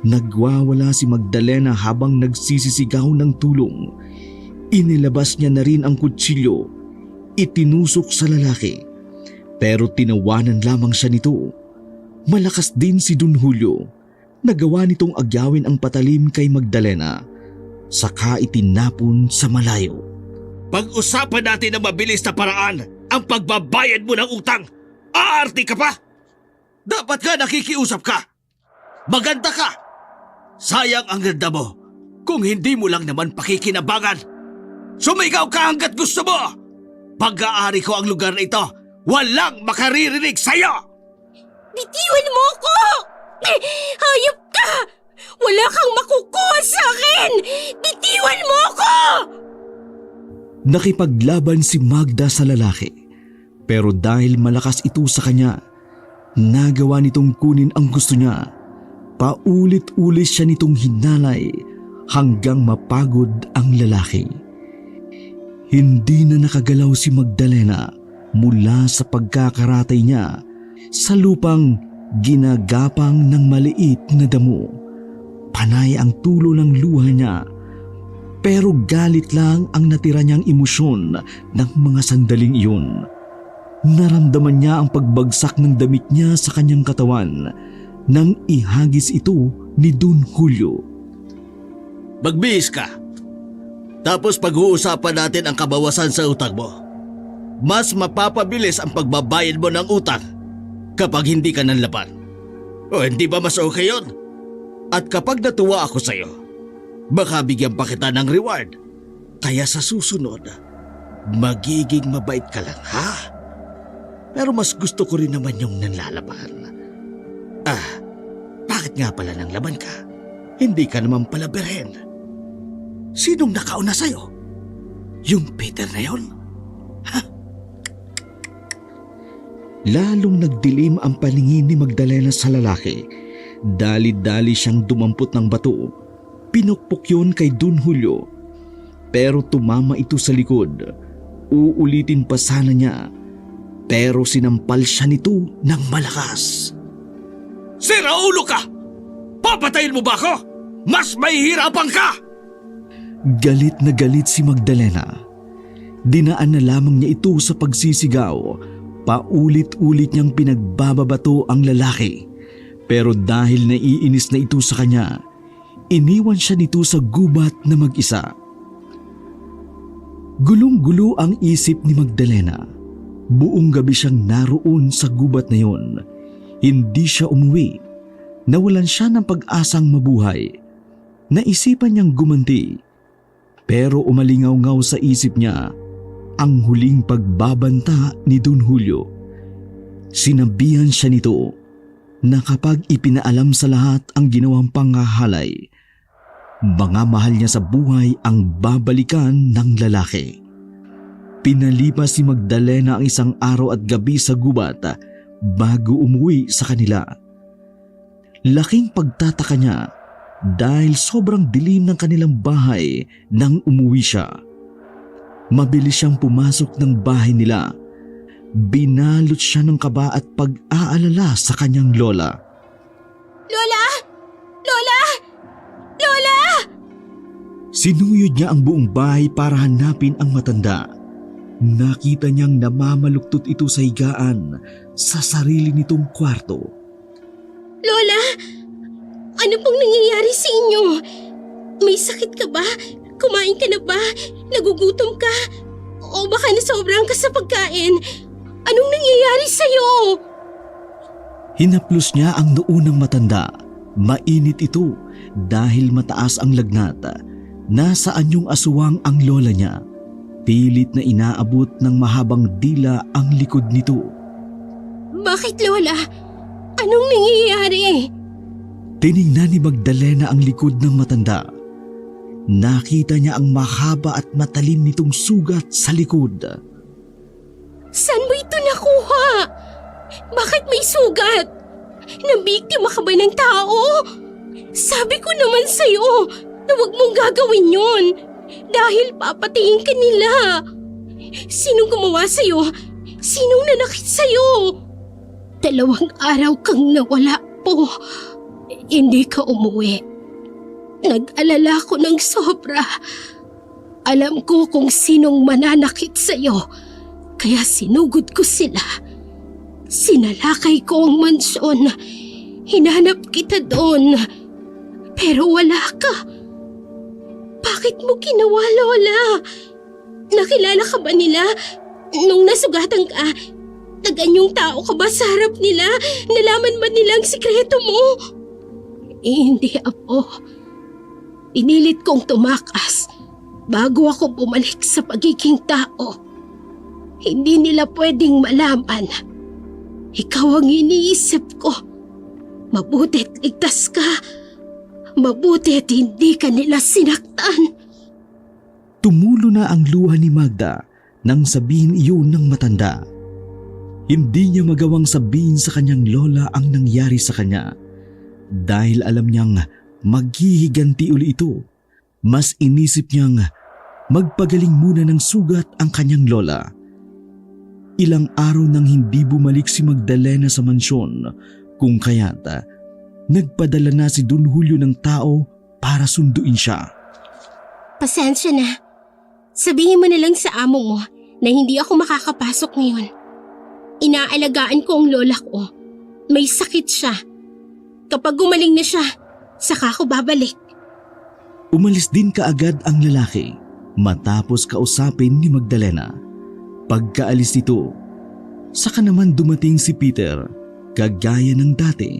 [SPEAKER 5] Nagwawala si Magdalena habang nagsisisigaw ng tulong. Inilabas niya na rin ang kutsilyo. Itinusok sa lalaki. Pero tinawanan lamang siya nito. Malakas din si Don Julio. Nagawa nitong agyawin ang patalim kay Magdalena. Saka itinapon sa malayo.
[SPEAKER 4] Pag-usapan natin ng mabilis na paraan ang pagbabayad mo ng utang. Aarti ka pa? Dapat ka nakikiusap ka. Maganda ka. Sayang ang ganda mo kung hindi mo lang naman pakikinabangan. Sumigaw ka hanggat gusto mo. Pag-aari ko ang lugar na ito, walang makaririnig sa'yo.
[SPEAKER 3] Bitiwan mo ako! Hayop ka! Wala kang makukuha sa akin! Bitiwan mo ako!
[SPEAKER 5] Nakipaglaban si Magda sa lalaki. Pero dahil malakas ito sa kanya, nagawa nitong kunin ang gusto niya. Paulit-ulit siya nitong hinalay hanggang mapagod ang lalaki. Hindi na nakagalaw si Magdalena mula sa pagkakaratay niya sa lupang ginagapang ng maliit na damo. Panay ang tulo ng luha niya. Pero galit lang ang natira niyang emosyon ng mga sandaling iyon. Naramdaman niya ang pagbagsak ng damit niya sa kanyang katawan nang ihagis ito ni Don Julio.
[SPEAKER 4] Magbihis ka. Tapos pag-uusapan natin ang kabawasan sa utang mo. Mas mapapabilis ang pagbabayad mo ng utang kapag hindi ka nanlaban. O hindi ba mas okay yun? At kapag natuwa ako sa'yo, baka bigyan pa kita ng reward. Kaya sa susunod, magiging mabait ka lang, ha? Pero mas gusto ko rin naman yung nanlalaban. Bakit nga pala nang laban ka? Hindi ka naman pala berhen. Sinong nakauna sa'yo? Yung Peter na yun? Ha?
[SPEAKER 5] Lalong nagdilim ang paningin ni Magdalena sa lalaki. Dali-dali siyang dumampot ng bato. Pinukpok yun kay Don Julio. Pero tumama ito sa likod. Uulitin pa sana niya. Pero sinampal siya nito ng malakas.
[SPEAKER 4] Sira ulo ka! Papatayin mo ba ako? Mas mahihirapan ka!
[SPEAKER 5] Galit na galit si Magdalena. Dinaan na lamang niya ito sa pagsisigaw. Paulit-ulit niyang pinagbababato ang lalaki. Pero dahil naiinis na ito sa kanya, iniwan siya nito sa gubat na mag-isa. Gulong-gulo ang isip ni Magdalena. Buong gabi siyang naroon sa gubat na yon. Hindi siya umuwi. Nawalan siya ng pag-asang mabuhay. Naisipan niyang gumanti. Pero umalingaw-ngaw sa isip niya ang huling pagbabanta ni Don Julio. Sinabihan siya nito na kapag ipinaalam sa lahat ang ginawang panghahalay, mga mahal niya sa buhay ang babalikan ng lalaki. Pinalipas si Magdalena ang isang araw at gabi sa gubat bago umuwi sa kanila.
[SPEAKER 1] Laking pagtataka niya dahil sobrang dilim ng kanilang bahay nang umuwi siya. Mabilis siyang pumasok ng bahay nila. Binalot siya ng kaba at pag-aalala sa kanyang lola.
[SPEAKER 3] Lola! Lola! Lola!
[SPEAKER 1] Sinuyod niya ang buong bahay para hanapin ang matanda. Nakita niyang namamaluktot ito sa higaan sa sarili nitong kwarto.
[SPEAKER 3] Lola! Ano pong nangyayari sa inyo? May sakit ka ba? Kumain ka na ba? Nagugutom ka? O baka nasobrang ka sa pagkain? Anong nangyayari sa'yo?
[SPEAKER 1] Hinaplos niya ang noo ng matanda. Mainit ito dahil mataas ang lagnat. Nasa anyong aswang ang lola niya. Pilit na inaabot ng mahabang dila ang likod nito.
[SPEAKER 3] Bakit, Lola? Anong nangyayari?
[SPEAKER 1] Tiningnan ni Magdalena ang likod ng matanda. Nakita niya ang mahaba at matalim nitong sugat sa likod.
[SPEAKER 3] Saan mo ito nakuha? Bakit may sugat? Nabiktima ka ba ng tao? Sabi ko naman sa'yo na huwag mong gagawin yun dahil papatayin ka nila. Sinong gumawa sa'yo? Sinong nanakit sa'yo? 2 araw kang nawala po. Hindi ka umuwi. Nag-alala ko ng sobra. Alam ko kung sinong mananakit sa'yo. Kaya sinugod ko sila. Sinalakay ko ang mansyon. Hinanap kita doon. Pero wala ka. Bakit mo ginawa, Lola? Nakilala ka ba nila? Nung nasugatan ka, taganyong tao ka ba sa harap nila? Nalaman ba nila ang sikreto mo? Hindi, Apo. Pinilit kong tumakas bago ako bumalik sa pagiging tao. Hindi nila pwedeng malaman. Ikaw ang iniisip ko. Mabuti't ligtas ka. Mabuti't hindi ka nila sinaktan.
[SPEAKER 1] Tumulo na ang luha ni Magda nang sabihin iyon ng matanda. Hindi niya magawang sabihin sa kanyang lola ang nangyari sa kanya dahil alam niyang maghihiganti uli ito. Mas inisip niyang magpagaling muna ng sugat ang kanyang lola. Ilang araw nang hindi bumalik si Magdalena sa mansyon kung kaya't nagpadala na si Don Julio ng tao para sunduin siya.
[SPEAKER 3] Pasensya na. Sabihin mo na lang sa amo mo na hindi ako makakapasok ngayon. Inaalagaan ko ang lola ko. May sakit siya. Kapag gumaling na siya, saka ako babalik.
[SPEAKER 1] Umalis din kaagad ang lalaki matapos kausapin ni Magdalena. Pagkaalis nito, saka naman dumating si Peter. Kagaya ng dati,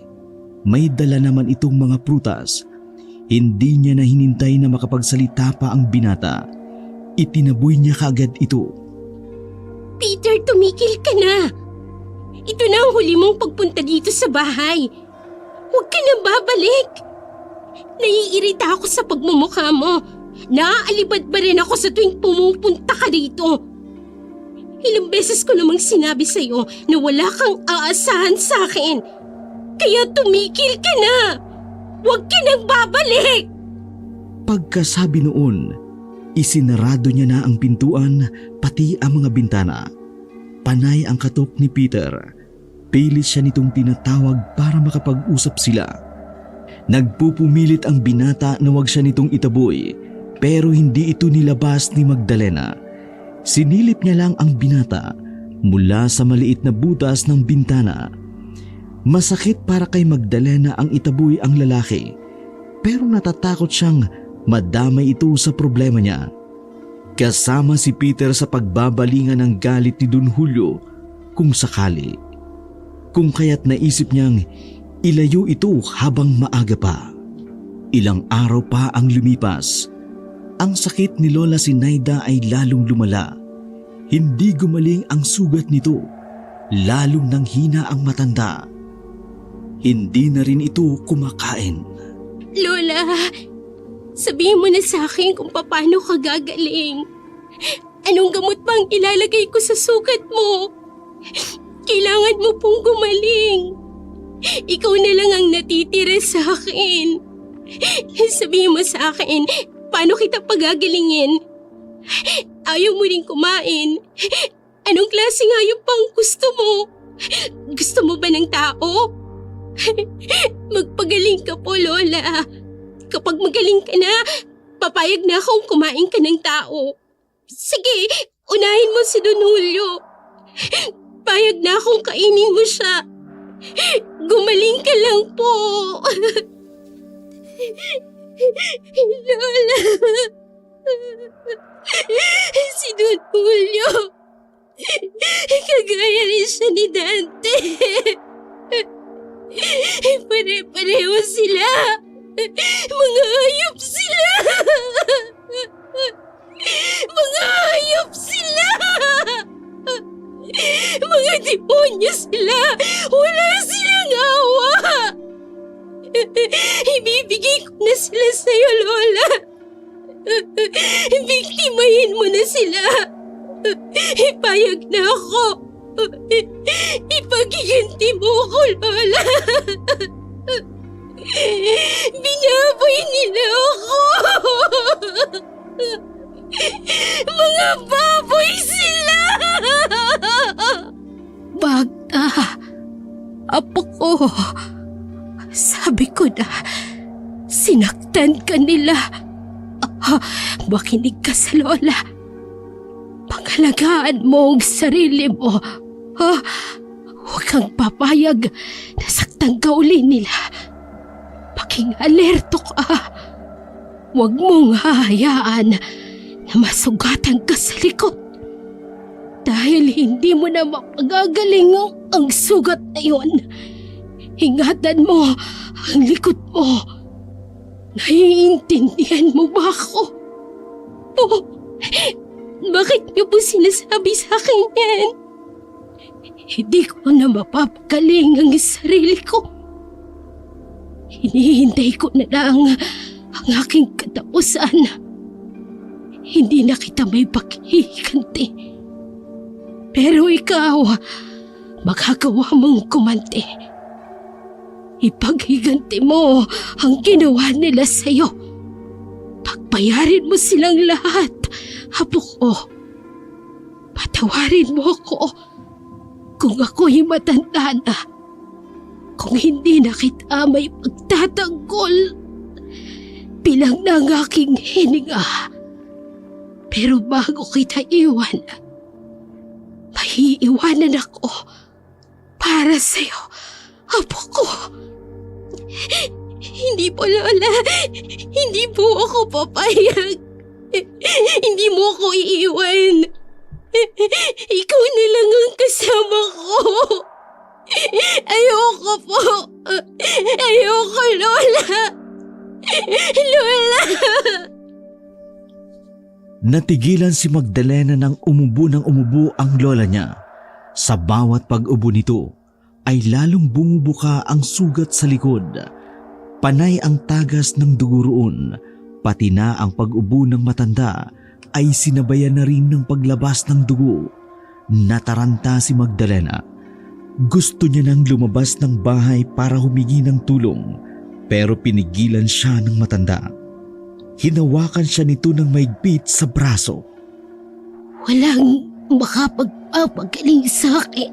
[SPEAKER 1] may dala naman itong mga prutas. Hindi niya na hinintay na makapagsalita pa ang binata. Itinaboy niya kaagad ito.
[SPEAKER 3] Peter, tumigil ka na. Ito na ang huli mong pagpunta dito sa bahay. Huwag ka na babalik. Naiirita ako sa pagmumukha mo. Naaalibad ba rin ako sa tuwing pumupunta ka dito? Ilang beses ko namang sinabi sa'yo na wala kang aasahan sa akin. Kaya tumigil ka na. Huwag ka nang babalik.
[SPEAKER 1] Pagkasabi noon, isinarado niya na ang pintuan pati ang mga bintana. Panay ang katok ni Peter. Pilit siya nitong tinatawag para makapag-usap sila. Nagpupumilit ang binata na wag siya nitong itaboy pero hindi ito nilabas ni Magdalena. Sinilip niya lang ang binata mula sa maliit na butas ng bintana. Masakit para kay Magdalena ang itaboy ang lalaki pero natatakot siyang madamay ito sa problema niya. Kasama si Peter sa pagbabalingan ng galit ni Don Julio kung sakali. Kung kaya't naisip niyang ilayo ito habang maaga pa. Ilang araw pa ang lumipas. Ang sakit ni Lola Sinaida ay lalong lumala. Hindi gumaling ang sugat nito. Lalong nanghina ang matanda. Hindi na rin ito kumakain.
[SPEAKER 3] Lola, sabihin mo na sa akin kung paano ka gagaling. Anong gamot pang ilalagay ko sa sugat mo? Kailangan mo pong gumaling.
[SPEAKER 2] Ikaw na lang ang natitira sa akin. Sabihin mo sa akin, paano kita pagagalingin? Ayaw mo rin kumain. Anong klaseng hayop pang gusto mo? Gusto mo ba ng tao? Magpagaling ka po, Lola. Kapag magaling ka na, papayag na akong kumain ka ng tao. Sige, unahin mo si Don Julio. Payag na akong kainin mo siya. Gumaling ka lang po. Lola. Si Don Julio. Kagaya rin siya ni Dante. Pare-pareho sila. Mga hayop sila. Mga hayop sila. Mga demonyo sila. Wala silang awa. Ibibigay ko na sila sa'yo, Lola. Biktimahin mo na sila. Ipayag na ako. Ipagiganti mo ko, Lola. Binaboy nila ako. Mga baboy sila.
[SPEAKER 3] Magda, apo ko. Sabi ko na, sinaktan ka nila. Makinig ka sa Lola. Pangalagaan mo ang sarili mo. Huwag kang papayag na saktang ka uli nila. Maging alerto ka. Huwag mong hahayaan na masugatan ka sa likod. Dahil hindi mo na mapagagaling ang sugat na yun. Ingatan mo ang likod mo. Naiintindihan mo ba ako? Bakit niyo po sinasabi sa akin yan? Hindi ko na mapapagaling ang sarili ko. Hinihintay ko na lang ang aking katapusan. Hindi na kita may paghihiganti. Pero ikaw, magagawa mong kumante. Ipaghiganti mo ang ginawa nila sa'yo. Pagbayarin mo silang lahat, apo ko. Patawarin mo ako kung ako'y matanda na. Kung hindi na kita may pagtatanggol bilang ng aking hininga. Pero bago kita iwan, maiiwanan ako para sa'yo, apo ko. Hindi po, Lola. Hindi po ako papayag. Hindi mo ako iiwan. Ikaw na lang ang kasama ko. Ayoko po. Ayoko, Lola. Lola.
[SPEAKER 1] Natigilan si Magdalena nang umubo ng umubo ang lola niya. Sa bawat pag-ubo nito ay lalong bumubuka ang sugat sa likod. Panay ang tagas ng dugo roon, pati na ang pag-ubo ng matanda ay sinabayan na rin ng paglabas ng dugo. Nataranta si Magdalena. Gusto niya nang lumabas ng bahay para humingi ng tulong, pero pinigilan siya ng matanda. Hinawakan siya nito ng maigpit sa braso.
[SPEAKER 3] Walang makapagpapagaling sa akin.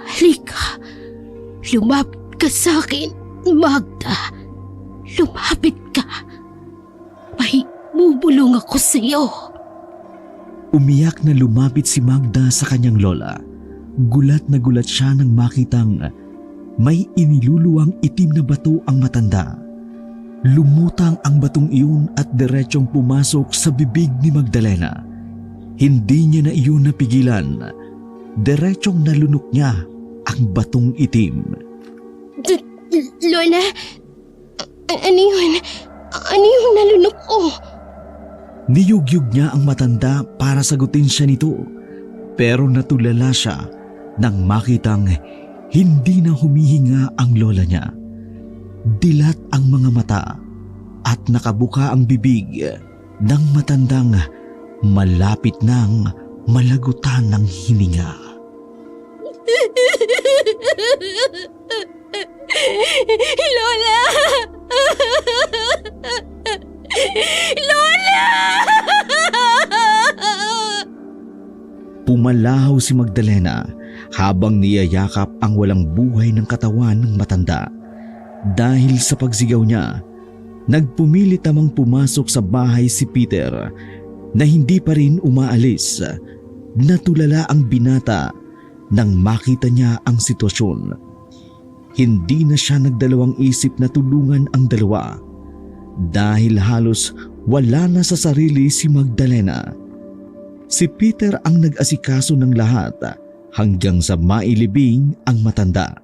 [SPEAKER 3] Halika, lumapit ka sa akin, Magda. Lumapit ka. May bubulong ako sa iyo.
[SPEAKER 1] Umiyak na lumapit si Magda sa kanyang lola. Gulat na gulat siya nang makitang may iniluluwang itim na bato ang matanda. Lumutang ang batong iyon at diretsyong pumasok sa bibig ni Magdalena. Hindi niya na iyon napigilan. Diretsyong nalunok niya ang batong itim.
[SPEAKER 3] Lola, ano yun? Ano yung nalunok ko?
[SPEAKER 1] Niyugyug niya ang matanda para sagutin siya nito. Pero natulala siya nang makitang hindi na humihinga ang lola niya. Dilat ang mga mata at nakabuka ang bibig ng matandang malapit nang malagutan ng hininga.
[SPEAKER 2] Lola! Lola!
[SPEAKER 1] Pumalahaw si Magdalena habang niyayakap ang walang buhay ng katawan ng matanda. Dahil sa pagsigaw niya, nagpumilit namang pumasok sa bahay si Peter na hindi pa rin umaalis. Natulala ang binata nang makita niya ang sitwasyon. Hindi na siya nagdalawang isip na tulungan ang dalawa dahil halos wala na sa sarili si Magdalena. Si Peter ang nag-asikaso ng lahat hanggang sa mailibing ang matanda.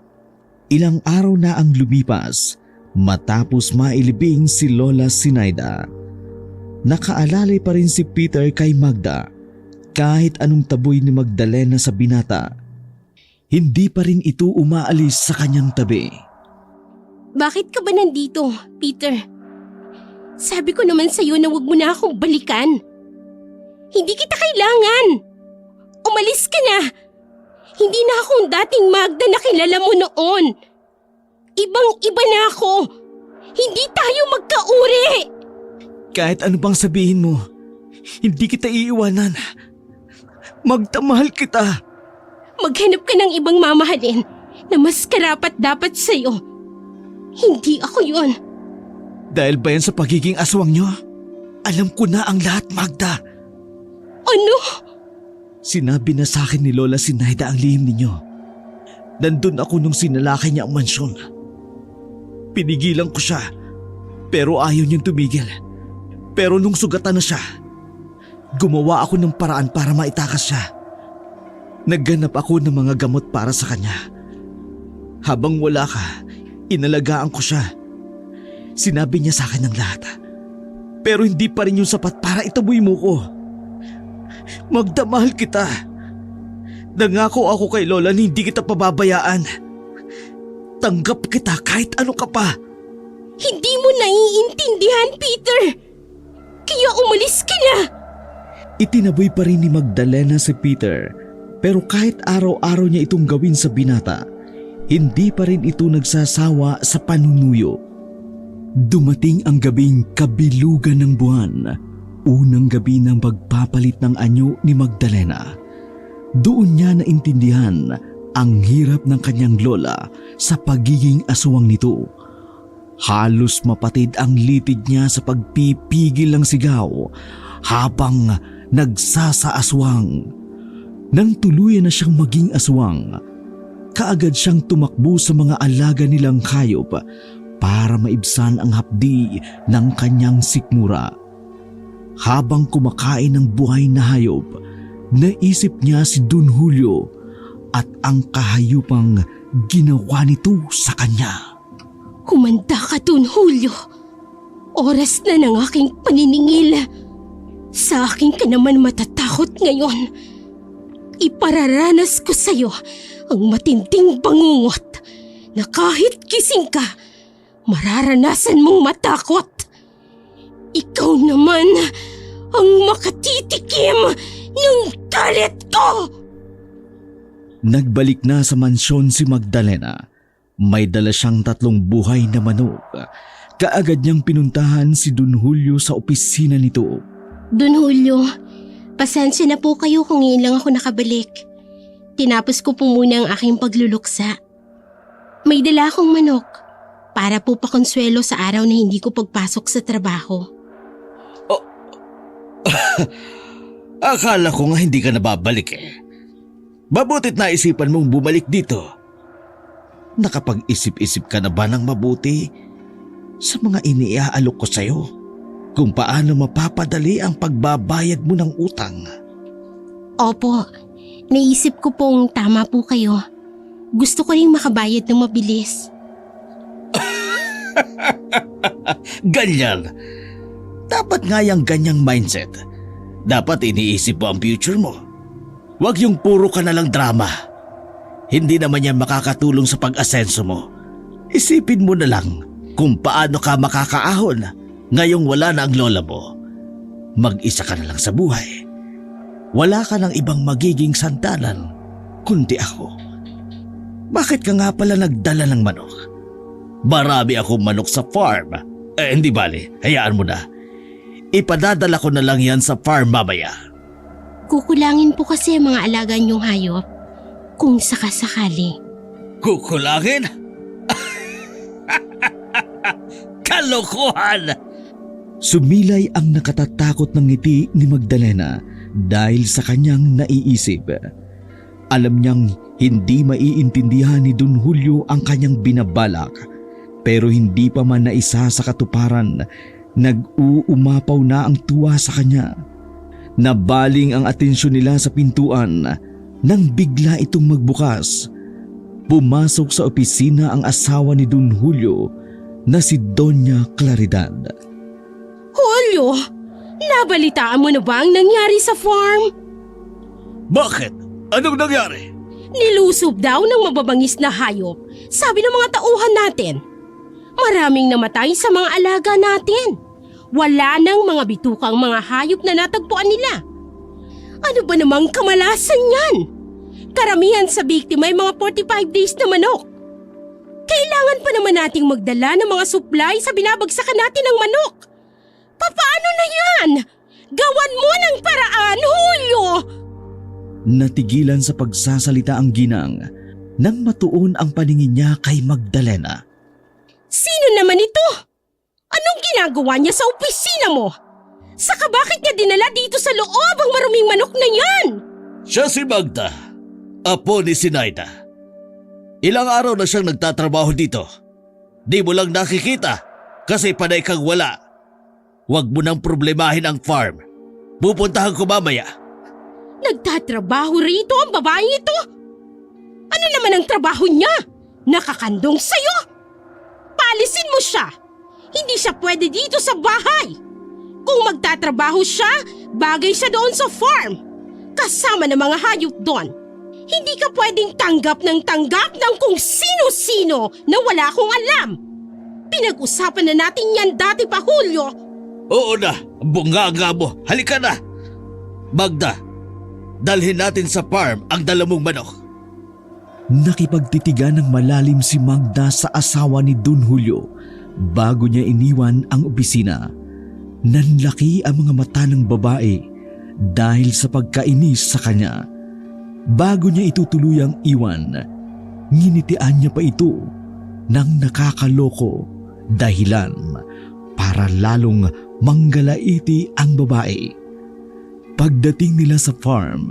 [SPEAKER 1] Ilang araw na ang lumipas matapos mailibing si Lola Sinaida. Nakaalalay pa rin si Peter kay Magda kahit anong taboy ni Magdalena sa binata. Hindi pa rin ito umaalis sa kanyang tabi.
[SPEAKER 2] Bakit ka ba nandito, Peter? Sabi ko naman sa'yo na wag mo na akong balikan. Hindi kita kailangan. Umalis ka na. Hindi na ako ang dating Magda na kilala mo noon. Ibang-iba na ako. Hindi tayo magkauri.
[SPEAKER 5] Kahit ano pang sabihin mo, hindi kita iiwanan. Magdamahal kita.
[SPEAKER 2] Maghanap ka ng ibang mamahalin na mas karapat dapat sa'yo. Hindi ako yun.
[SPEAKER 5] Dahil ba yan sa pagiging aswang nyo? Alam ko na ang lahat, Magda.
[SPEAKER 2] Ano?
[SPEAKER 5] Sinabi na sa akin ni Lola Sinaida ang lihim ninyo. Nandun ako nung sinalakay niya ang mansyon. Pinigilan ko siya, pero ayaw niyang tumigil. Pero nung sugatan na siya, gumawa ako ng paraan para maitakas siya. Nagganap ako ng mga gamot para sa kanya. Habang wala ka, inalagaan ko siya. Sinabi niya sa akin ang lahat. Pero hindi pa rin yung sapat para itaboy mo ko. Magdamahal kita. Nangako ako kay Lola na hindi kita pababayaan. Tanggap kita kahit ano ka pa.
[SPEAKER 2] Hindi mo naiintindihan, Peter. Kaya umalis ka na.
[SPEAKER 1] Itinaboy pa rin ni Magdalena si Peter, pero kahit araw-araw niya itong gawin sa binata, hindi pa rin ito nagsasawa sa panunuyo. Dumating ang gabing kabilugan ng buwan, unang gabi ng pagpapalit ng anyo ni Magdalena. Doon niya naintindihan ang hirap ng kanyang lola sa pagiging aswang nito. Halos mapatid ang litid niya sa pagpipigil ng sigaw habang nagsasaaswang. Nang tuluyan na siyang maging aswang, kaagad siyang tumakbo sa mga alaga nilang hayop para maibsan ang hapdi ng kanyang sikmura. Habang kumakain ng buhay na hayop, naisip niya si Don Julio at ang kahayupang ginawa nito sa kanya.
[SPEAKER 2] Humanda ka, Don Julio. Oras na ng aking paniningil. Sa akin ka naman matatakot ngayon. Ipararanas ko sa'yo ang matinding bangungot na kahit gising ka, mararanasan mong matakot. Ikaw naman ang makatitikim ng galit ko!
[SPEAKER 1] Nagbalik na sa mansyon si Magdalena. May dala siyang 3 buhay na manok. Kaagad niyang pinuntahan si Don Julio sa opisina nito.
[SPEAKER 3] Don Julio, pasensya na po kayo kung ngayon lang ako nakabalik. Tinapos ko po muna ang aking pagluluksa. May dala akong manok para po pakonsuelo sa araw na hindi ko pagpasok sa trabaho.
[SPEAKER 4] Akala ko nga hindi ka nababalik eh. Mabutit na isipan mong bumalik dito. Nakapag-isip-isip ka na ba ng mabuti sa mga iniaalok ko sa'yo kung paano mapapadali ang pagbabayad mo ng utang?
[SPEAKER 3] Opo, naisip ko pong tama po kayo. Gusto ko rin makabayad ng mabilis.
[SPEAKER 4] Ganyan. Dapat nga yung ganyang mindset. Dapat iniisip mo ang future mo. Huwag yung puro ka na lang drama. Hindi naman yan makakatulong sa pag-asenso mo. Isipin mo na lang kung paano ka makakaahon ngayong wala na ang lola mo. Mag-isa ka na lang sa buhay. Wala ka ng ibang magiging sandalan kundi ako. Bakit ka nga pala nagdala ng manok? Marami akong manok sa farm. Hindi bali, hayaan mo na. Ipadadala ko na lang yan sa farm mamaya.
[SPEAKER 3] Kukulangin po kasi ang mga alaga niyong hayop kung sakasakali.
[SPEAKER 4] Kukulangin? Kalokohan!
[SPEAKER 1] Sumilay ang nakatatakot ng ngiti ni Magdalena dahil sa kanyang naiisip. Alam niyang hindi maiintindihan ni Don Julio ang kanyang binabalak, pero hindi pa man naisa sa katuparan, nag-uumapaw na ang tuwa sa kanya. Nabaling ang atensyon nila sa pintuan nang bigla itong magbukas. Pumasok sa opisina ang asawa ni Don Julio na si Doña Claridad.
[SPEAKER 2] Julio, nabalitaan mo na ba ang nangyari sa farm?
[SPEAKER 4] Bakit? Anong nangyari?
[SPEAKER 2] Nilusob daw ng mababangis na hayop, sabi ng mga tauhan natin. Maraming namatay sa mga alaga natin. Wala nang mga bitukang mga hayop na natagpuan nila. Ano ba namang kamalasan yan? Karamihan sa biktima ay mga 45 days na manok. Kailangan pa naman nating magdala ng mga supply sa binabagsakan natin ng manok. Paano na yan? Gawan mo ng paraan, Julio!
[SPEAKER 1] Natigilan sa pagsasalita ang ginang nang matuon ang paningin niya kay Magdalena.
[SPEAKER 2] Sino naman ito? Anong ginagawa niya sa opisina mo? Saka bakit niya dinala dito sa loob ang maruming manok na yan?
[SPEAKER 4] Siya si Magda, apo ni Sinaida. Ilang araw na siyang nagtatrabaho dito. Di mo lang nakikita kasi panay kang wala. Huwag mo nang problemahin ang farm. Pupuntahan ko mamaya.
[SPEAKER 2] Nagtatrabaho rito ang babaeng ito? Ano naman ang trabaho niya? Nakakandong sa'yo? Paalisin mo siya! Hindi siya pwede dito sa bahay! Kung magtatrabaho siya, bagay siya doon sa farm. Kasama ng mga hayop doon. Hindi ka pwedeng tanggap ng kung sino-sino na wala akong alam. Pinag-usapan na natin yan dati pa, Julio.
[SPEAKER 4] Oo na, bunganga mo. Halika na. Magda, dalhin natin sa farm ang dala mong manok.
[SPEAKER 1] Nakipagtitigan ng malalim si Magda sa asawa ni Don Julio bago niya iniwan ang opisina. Nanlaki ang mga mata ng babae dahil sa pagkainis sa kanya. Bago niya itutuluyang iwan, nginitian niya pa ito ng nakakaloko dahilan para lalong manggalaiti ang babae. Pagdating nila sa farm,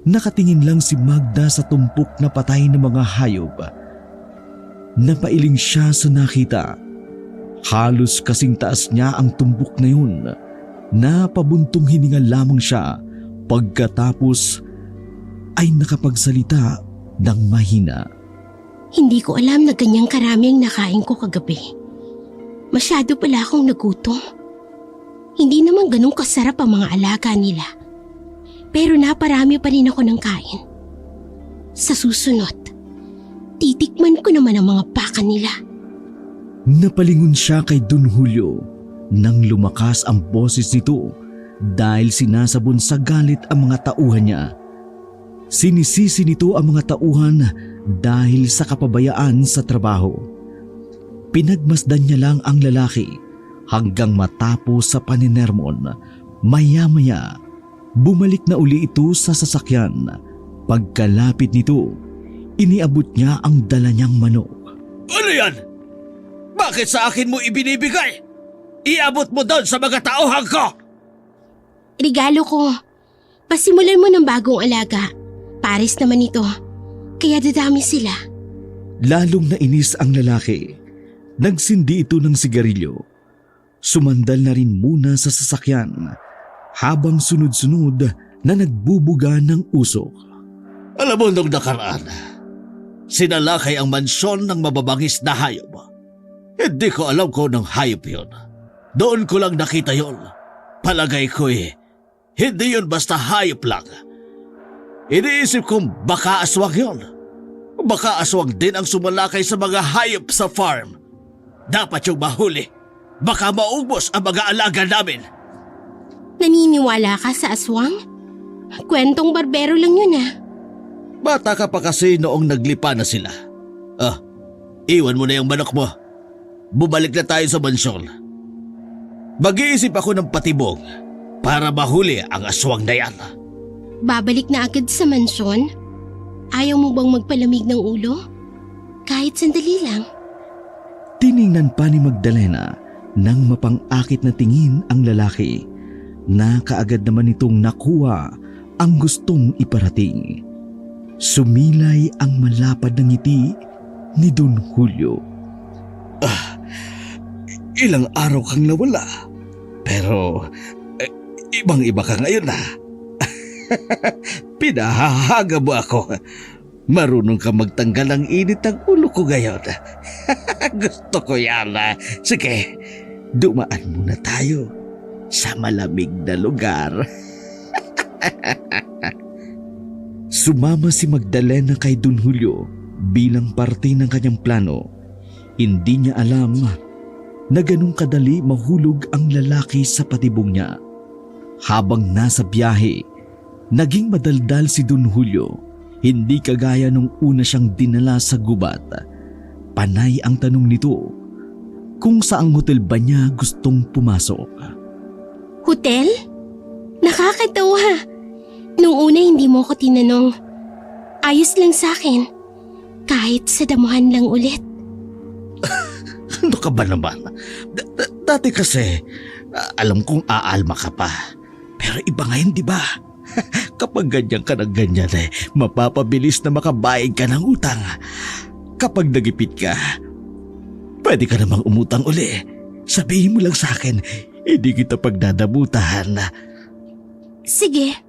[SPEAKER 1] nakatingin lang si Magda sa tumpok na patay ng mga hayop. Napailing siya sa nakita. Halos kasing taas niya ang tumpok na yun. Napabuntong hininga lamang siya pagkatapos ay nakapagsalita ng mahina.
[SPEAKER 3] Hindi ko alam na ganyang karami ang nakain ko kagabi. Masyado pala akong nagutom. Hindi naman ganun kasarap ang mga alaga nila. Pero naparami pa rin ako ng kain. Sa susunod, titikman ko naman ang mga baka nila.
[SPEAKER 1] Napalingon siya kay Don Julio nang lumakas ang boses nito dahil sinasabon sa galit ang mga tauhan niya. Sinisisi nito ang mga tauhan dahil sa kapabayaan sa trabaho. Pinagmasdan niya lang ang lalaki hanggang matapos sa paninermon. Maya-maya, bumalik na uli ito sa sasakyan. Pagkalapit nito, iniabot niya ang dala niyang manok.
[SPEAKER 4] Ano yan? Bakit sa akin mo ibinibigay? Iabot mo doon sa mga tauhan ko!
[SPEAKER 3] Regalo ko. Pasimulan mo ng bagong alaga. Pares naman ito. Kaya dadami sila.
[SPEAKER 1] Lalong nainis ang lalaki. Nagsindi ito ng sigarilyo. Sumandal na rin muna sa sasakyan habang sunod-sunod na nagbubuga ng usok.
[SPEAKER 4] Alam mo nung nakaraan, sinalakay ang mansyon ng mababangis na hayop. Hindi ko alam kung anong hayop yun. Doon ko lang nakita yun. Palagay ko'y hindi yun basta hayop lang. Iniisip kong baka aswang yun. Baka aswang din ang sumalakay sa mga hayop sa farm. Dapat yung mahuli. Baka maubos ang mga alaga namin.
[SPEAKER 3] Naniniwala ka sa aswang? Kwentong barbero lang yun ah.
[SPEAKER 4] Bata ka pa kasi noong naglipa na sila. Iwan mo na yung manok mo. bumalik na tayo sa mansyon. Mag-iisip ako ng patibong para mahuli ang aswang na yan.
[SPEAKER 3] Babalik na agad sa mansyon? Ayaw mo bang magpalamig ng ulo? Kahit sandali lang.
[SPEAKER 1] Tiningnan pa ni Magdalena nang mapang-akit na tingin ang lalaki na kaagad naman itong nakuha ang gustong iparating. Sumilay ang malapad na ngiti ni Don Julio.
[SPEAKER 4] Ilang araw kang nawala. Pero ibang-iba ka ngayon na. Pinahahaga mo ako. Marunong ka magtanggal ng init ng ulo ko ngayon. Gusto ko yan. Sige, dumaan muna tayo sa malamig na lugar.
[SPEAKER 1] Sumama si Magdalena kay Don Julio bilang parte ng kanyang plano. Hindi niya alam na ganun kadali mahulog ang lalaki sa patibong niya. Habang nasa biyahe, naging madaldal si Don Julio, hindi kagaya nung una siyang dinala sa gubat. Panay ang tanong nito kung saang hotel ba niya gustong pumasok.
[SPEAKER 3] Hotel? Nakakatawa. Nung una hindi mo ko tinanong. Ayos lang sa akin. Kahit sa damuhan lang ulit.
[SPEAKER 4] Ano ka ba naman? Dati kasi, alam kong aalma ka pa. Pero iba ngayon, di ba? Kapag ganyan ka ng ganyan mapapabilis na makabayad ka ng utang. Kapag nagipit ka, pwede ka namang umutang uli. Sabihin mo lang sa akin, hindi kita pagdadabutan.
[SPEAKER 3] Sige,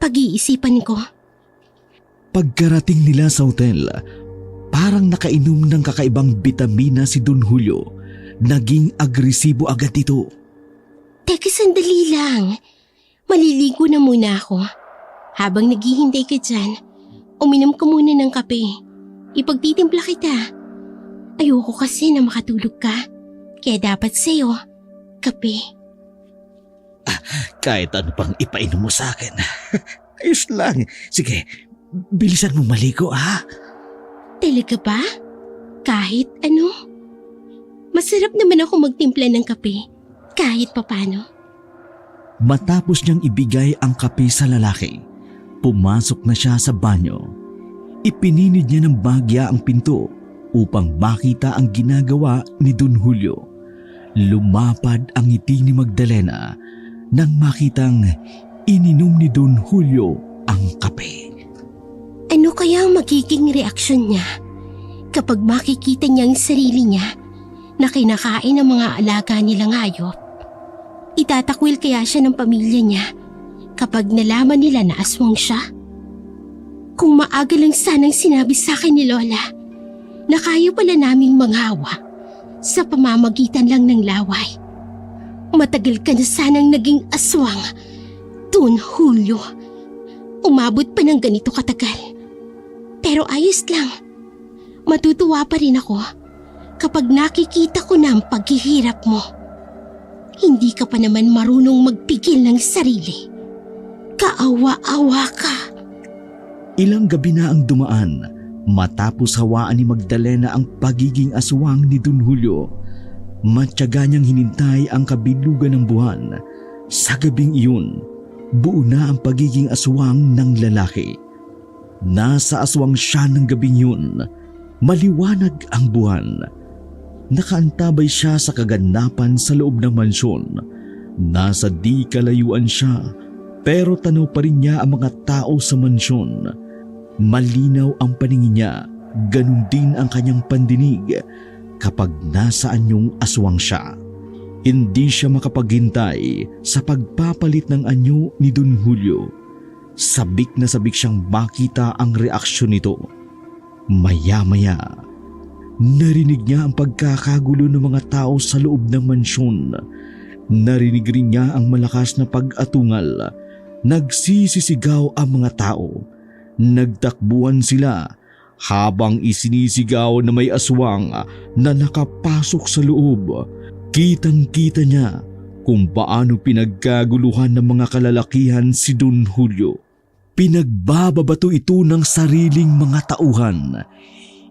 [SPEAKER 3] pag-iisipan ko.
[SPEAKER 1] Pagkarating nila sa hotel, parang nakainom ng kakaibang bitamina si Don Julio. Naging agresibo agad ito.
[SPEAKER 3] Teka, sandali lang. Maliligo na muna ako. Habang naghihintay ka dyan, uminom ka muna ng kape. Ipagtitimpla kita. Ayoko kasi na makatulog ka. Kaya dapat sa'yo, kape.
[SPEAKER 4] Kahit ano pang ipainom mo sa akin. Ayos lang. Sige, bilisan mong maligo ha.
[SPEAKER 3] Talaga ba? Kahit ano? Masarap naman ako magtimpla ng kape. Kahit papano.
[SPEAKER 1] Matapos niyang ibigay ang kape sa lalaki, pumasok na siya sa banyo. Ipininid niya ng bagya ang pinto upang makita ang ginagawa ni Don Julio. Lumapad ang ngiti ni Magdalena nang makitang ininom ni Don Julio ang kape.
[SPEAKER 3] Ano kaya ang magiging reaksyon niya kapag makikita niya ang sarili niya na kinakain ng mga alaga nilang hayop? Itatakwil kaya siya ng pamilya niya kapag nalaman nila na aswang siya? Kung maaga lang sanang sinabi sa akin ni Lola na kaya pala naming manghawa sa pamamagitan lang ng laway. Matagal ka na sanang naging aswang, Don Julio. Umabot pa ng ganito katagal. Pero ayos lang. Matutuwa pa rin ako kapag nakikita ko na ang paghihirap mo. Hindi ka pa naman marunong magpigil ng sarili. Kaawa-awa ka.
[SPEAKER 1] Ilang gabi na ang dumaan matapos hawaan ni Magdalena ang pagiging aswang ni Don Julio. Matyaga niyang hinintay ang kabilugan ng buwan. Sa gabing iyon, buo na ang pagiging aswang ng lalaki. Nasa aswang siya ng gabing yun. Maliwanag ang buwan. Nakaantabay siya sa kaganapan sa loob ng mansyon. Nasa di kalayuan siya, pero tanaw pa rin niya ang mga tao sa mansyon. Malinaw ang paningin niya, ganun din ang kanyang pandinig kapag nasa anyong aswang siya. Hindi siya makapaghintay sa pagpapalit ng anyo ni Don Julio. Sabik na sabik siyang makita ang reaksyon nito. Maya-maya, narinig niya ang pagkakagulo ng mga tao sa loob ng mansyon. Narinig rin niya ang malakas na pag-atungal. Nagsisisigaw ang mga tao. Nagtakbuhan sila habang isinisigaw na may aswang na nakapasok sa loob. Kitang-kita niya kung paano pinagkaguluhan ng mga kalalakihan si Don Julio. Pinagbababato ito ng sariling mga tauhan.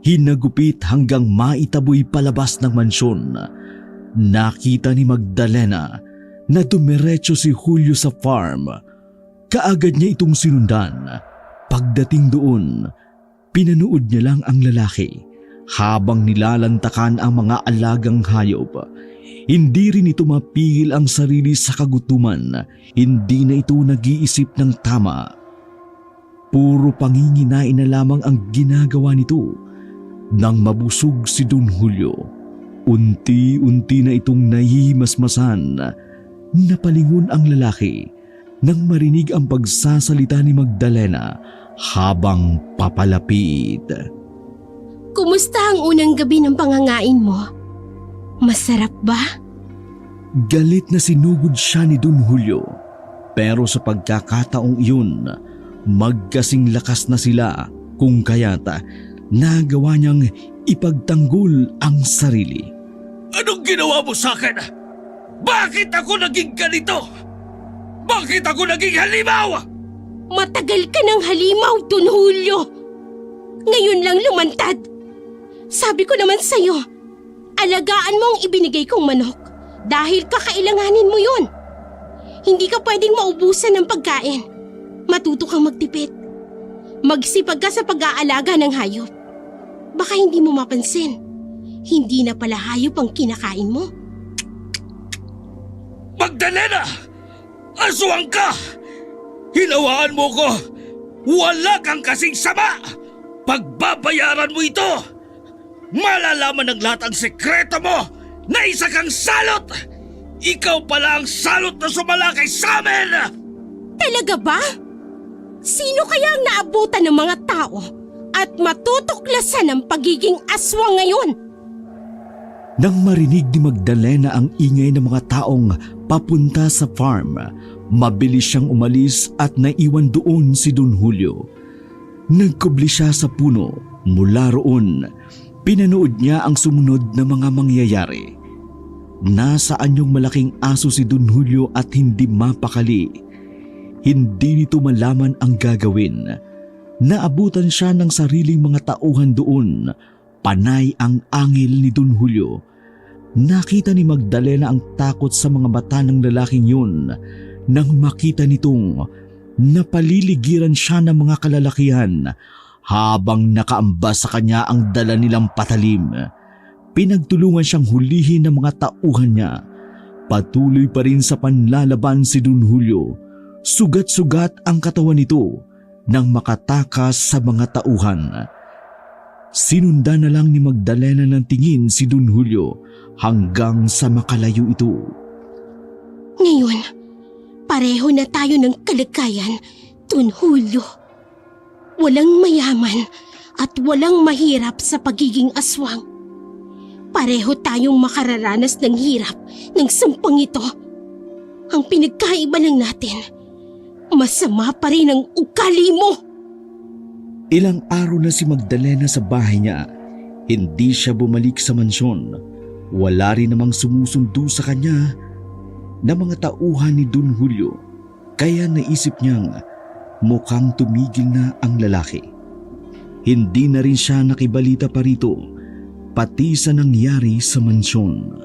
[SPEAKER 1] Hinagupit hanggang maitaboy palabas ng mansyon. Nakita ni Magdalena na dumiretso si Julio sa farm. Kaagad niya itong sinundan. Pagdating doon, pinanood niya lang ang lalaki habang nilalantakan ang mga alagang hayop. Hindi rin ito mapigil ang sarili sa kagutuman. Hindi na ito nag-iisip ng tama. Puro panginginain na lamang ang ginagawa nito. Nang mabusog si Don Julio, unti-unti na itong nahihimasmasan. Napalingon ang lalaki nang marinig ang pagsasalita ni Magdalena habang papalapit.
[SPEAKER 3] Kumusta ang unang gabi ng pangangain mo? Masarap ba?
[SPEAKER 1] Galit na sinugod siya ni Don Julio. Pero sa pagkakataong iyon, magkasing lakas na sila kung kaya't nagawa niyang ipagtanggol ang sarili.
[SPEAKER 4] Anong ginawa mo sa akin? Bakit ako naging ganito? Bakit ako naging halimaw?
[SPEAKER 3] Matagal ka ng halimaw, Don Julio. Ngayon lang lumantad. Sabi ko naman sa'yo, alagaan mo ang ibinigay kong manok dahil kakailanganin mo yun. Hindi ka pwedeng maubusan ng pagkain. Matuto kang magtipid. Magsipag ka sa pag-aalaga ng hayop. Baka hindi mo mapansin, hindi na pala hayop ang kinakain mo.
[SPEAKER 4] Magdalena! Aswang ka! Hinawaan mo ko! Wala kang kasing sama! Pagbabayaran mo ito! Malalaman ng lahat ang sekreto mo na isa kang salot! Ikaw pala ang salot na sumalakay sa amin!
[SPEAKER 3] Talaga ba? Sino kaya ang naabutan ng mga tao at matutuklasan ang pagiging aswang ngayon?
[SPEAKER 1] Nang marinig ni Magdalena ang ingay ng mga taong papunta sa farm, mabilis siyang umalis at naiwan doon si Don Julio. Nagkubli siya sa puno. Mula roon, pinanood niya ang sumunod na mga mangyayari. Nasaan yung malaking aso si Don Julio at hindi mapakali. Hindi nito malaman ang gagawin. Naabutan siya ng sariling mga tauhan doon. Panay ang angil ni Don Julio. Nakita ni Magdalena ang takot sa mga mata ng lalaking yun nang makita nitong napaliligiran siya ng mga kalalakihan habang nakaambas sa kanya ang dala nilang patalim. Pinagtulungan siyang hulihin ng mga tauhan niya. Patuloy pa rin sa panlalaban si Don Julio. Sugat-sugat ang katawan nito nang makatakas sa mga tauhan. Sinundan na lang ni Magdalena ng tingin si Don Julio hanggang sa makalayo ito.
[SPEAKER 3] Ngayon, pareho na tayo ng kalagayan, Don Julio. Walang mayaman at walang mahirap sa pagiging aswang. Pareho tayong makararanas ng hirap ng sampang ito. Ang pinagkaiba lang natin, masama pa rin ang ugali mo.
[SPEAKER 1] Ilang araw na si Magdalena sa bahay niya. Hindi siya bumalik sa mansyon. Wala rin namang sumusundo sa kanya na mga tauhan ni Don Julio. Kaya naisip niyang mukhang tumigil na ang lalaki. Hindi na rin siya nakibalita pa rito, pati sa nangyari sa mansyon.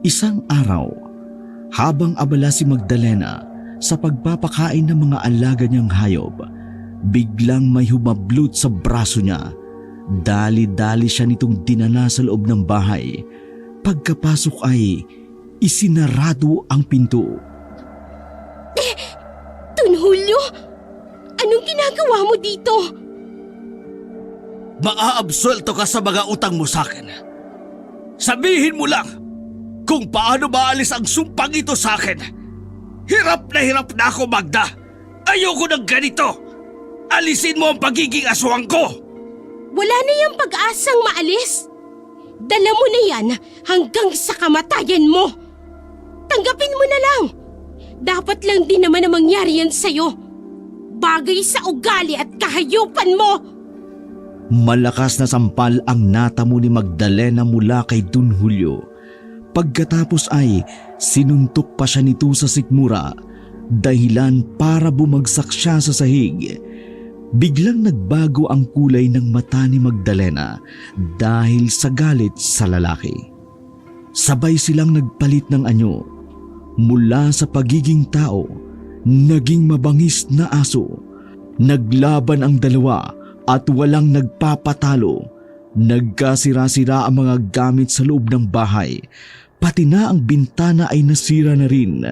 [SPEAKER 1] Isang araw, habang abala si Magdalena sa pagpapakain ng mga alaga niyang hayop, biglang may humablot sa braso niya. Dali-dali siya nitong dinala sa loob ng bahay. Pagkapasok ay isinarado ang pinto.
[SPEAKER 3] Don Julio, anong ginagawa mo dito?
[SPEAKER 4] Maaabsuelto ka sa mga utang mo sa akin. Sabihin mo lang kung paano maalis ang sumpang ito sa akin. Hirap na ako, Magda. Ayoko ng ganito. Alisin mo ang pagiging aswang ko.
[SPEAKER 3] Wala na yung pag-asang maalis. Dala mo na yan hanggang sa kamatayan mo. Tanggapin mo na lang. Dapat lang din naman na mangyari yan sa'yo. Bagay sa ugali at kahayupan mo.
[SPEAKER 1] Malakas na sampal ang natamo ni Magdalena mula kay Don Julio. Pagkatapos ay sinuntok pa siya nito sa sikmura, dahilan para bumagsak siya sa sahig. Biglang nagbago ang kulay ng mata ni Magdalena dahil sa galit sa lalaki. Sabay silang nagpalit ng anyo. Mula sa pagiging tao, naging mabangis na aso. Naglaban ang dalawa at walang nagpapatalo. Nagkasira-sira ang mga gamit sa loob ng bahay. Pati na ang bintana ay nasira na rin.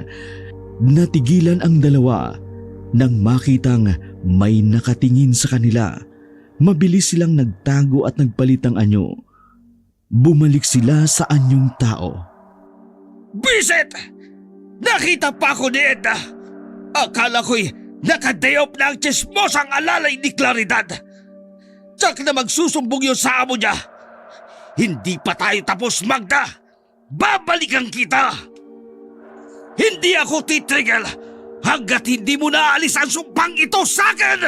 [SPEAKER 1] Natigilan ang dalawa nang makitang may nakatingin sa kanila. Mabilis silang nagtago at nagpalit ng anyo. Bumalik sila sa anyong tao.
[SPEAKER 4] Bisit! Nakita pa ako ni Edna! Akala ko'y nakadayop na ang chismosang alalay ni Claridad! Tsak na magsusumbong yun sa amo niya! Hindi pa tayo tapos, Magda! Babalikan kita! Hindi ako titrigil hanggat hindi mo naalis ang sumpang ito sa akin!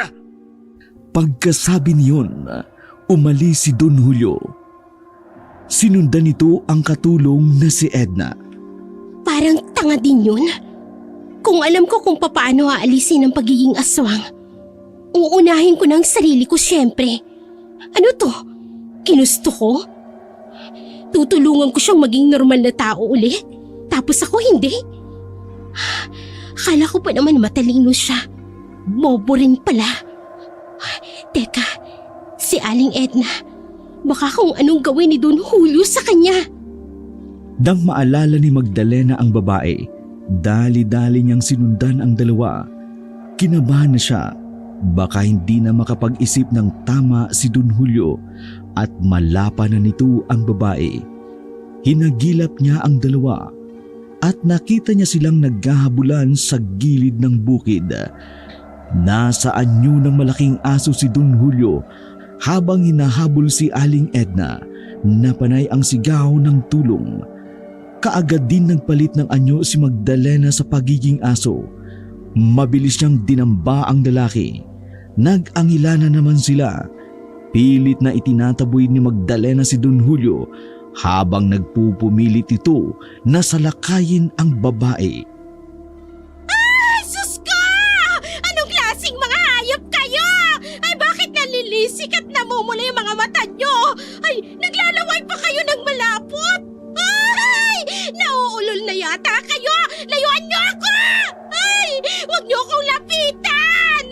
[SPEAKER 1] Pagkasabi niyon, umalis si Don Julio. Sinundan nito ang katulong na si Edna.
[SPEAKER 3] Parang tanga din yun. Kung alam ko kung papaano aalisin ang pagiging aswang, uunahin ko ng sarili ko siyempre. Ano to? Ginusto ko? Tutulungan ko siyang maging normal na tao ulit? Tapos ako hindi? Akala ko pa naman matalino siya. Bobo rin pala. Teka, si Aling Edna, baka kung anong gawin ni Don Julio sa kanya.
[SPEAKER 1] Nang maalala ni Magdalena ang babae, dali-dali niyang sinundan ang dalawa. Kinabahan na siya. Baka hindi na makapag-isip ng tama si Don Julio at malapa na nito ang babae. Hinagilap niya ang dalawa at nakita niya silang naghahabulan sa gilid ng bukid. Nasa anyo ng malaking aso si Don Julio habang hinahabol si Aling Edna na panay ang sigaw ng tulong. Kaagad din nagpalit ng anyo si Magdalena sa pagiging aso. Mabilis niyang dinamba ang lalaki. Nag-angila na naman sila. Pilit na itinataboy ni Magdalena si Don Julio habang nagpupumilit ito na salakayin ang babae.
[SPEAKER 3] Ay, sus ko! Anong klaseng mga hayop kayo? Ay, bakit nalilisik at namumula yung mga mata nyo? Ay, naglalaway pa kayo ng malapot? Ay, nauulol na yata kayo! Layuan nyo ako! Ay, huwag nyo akong lapitan!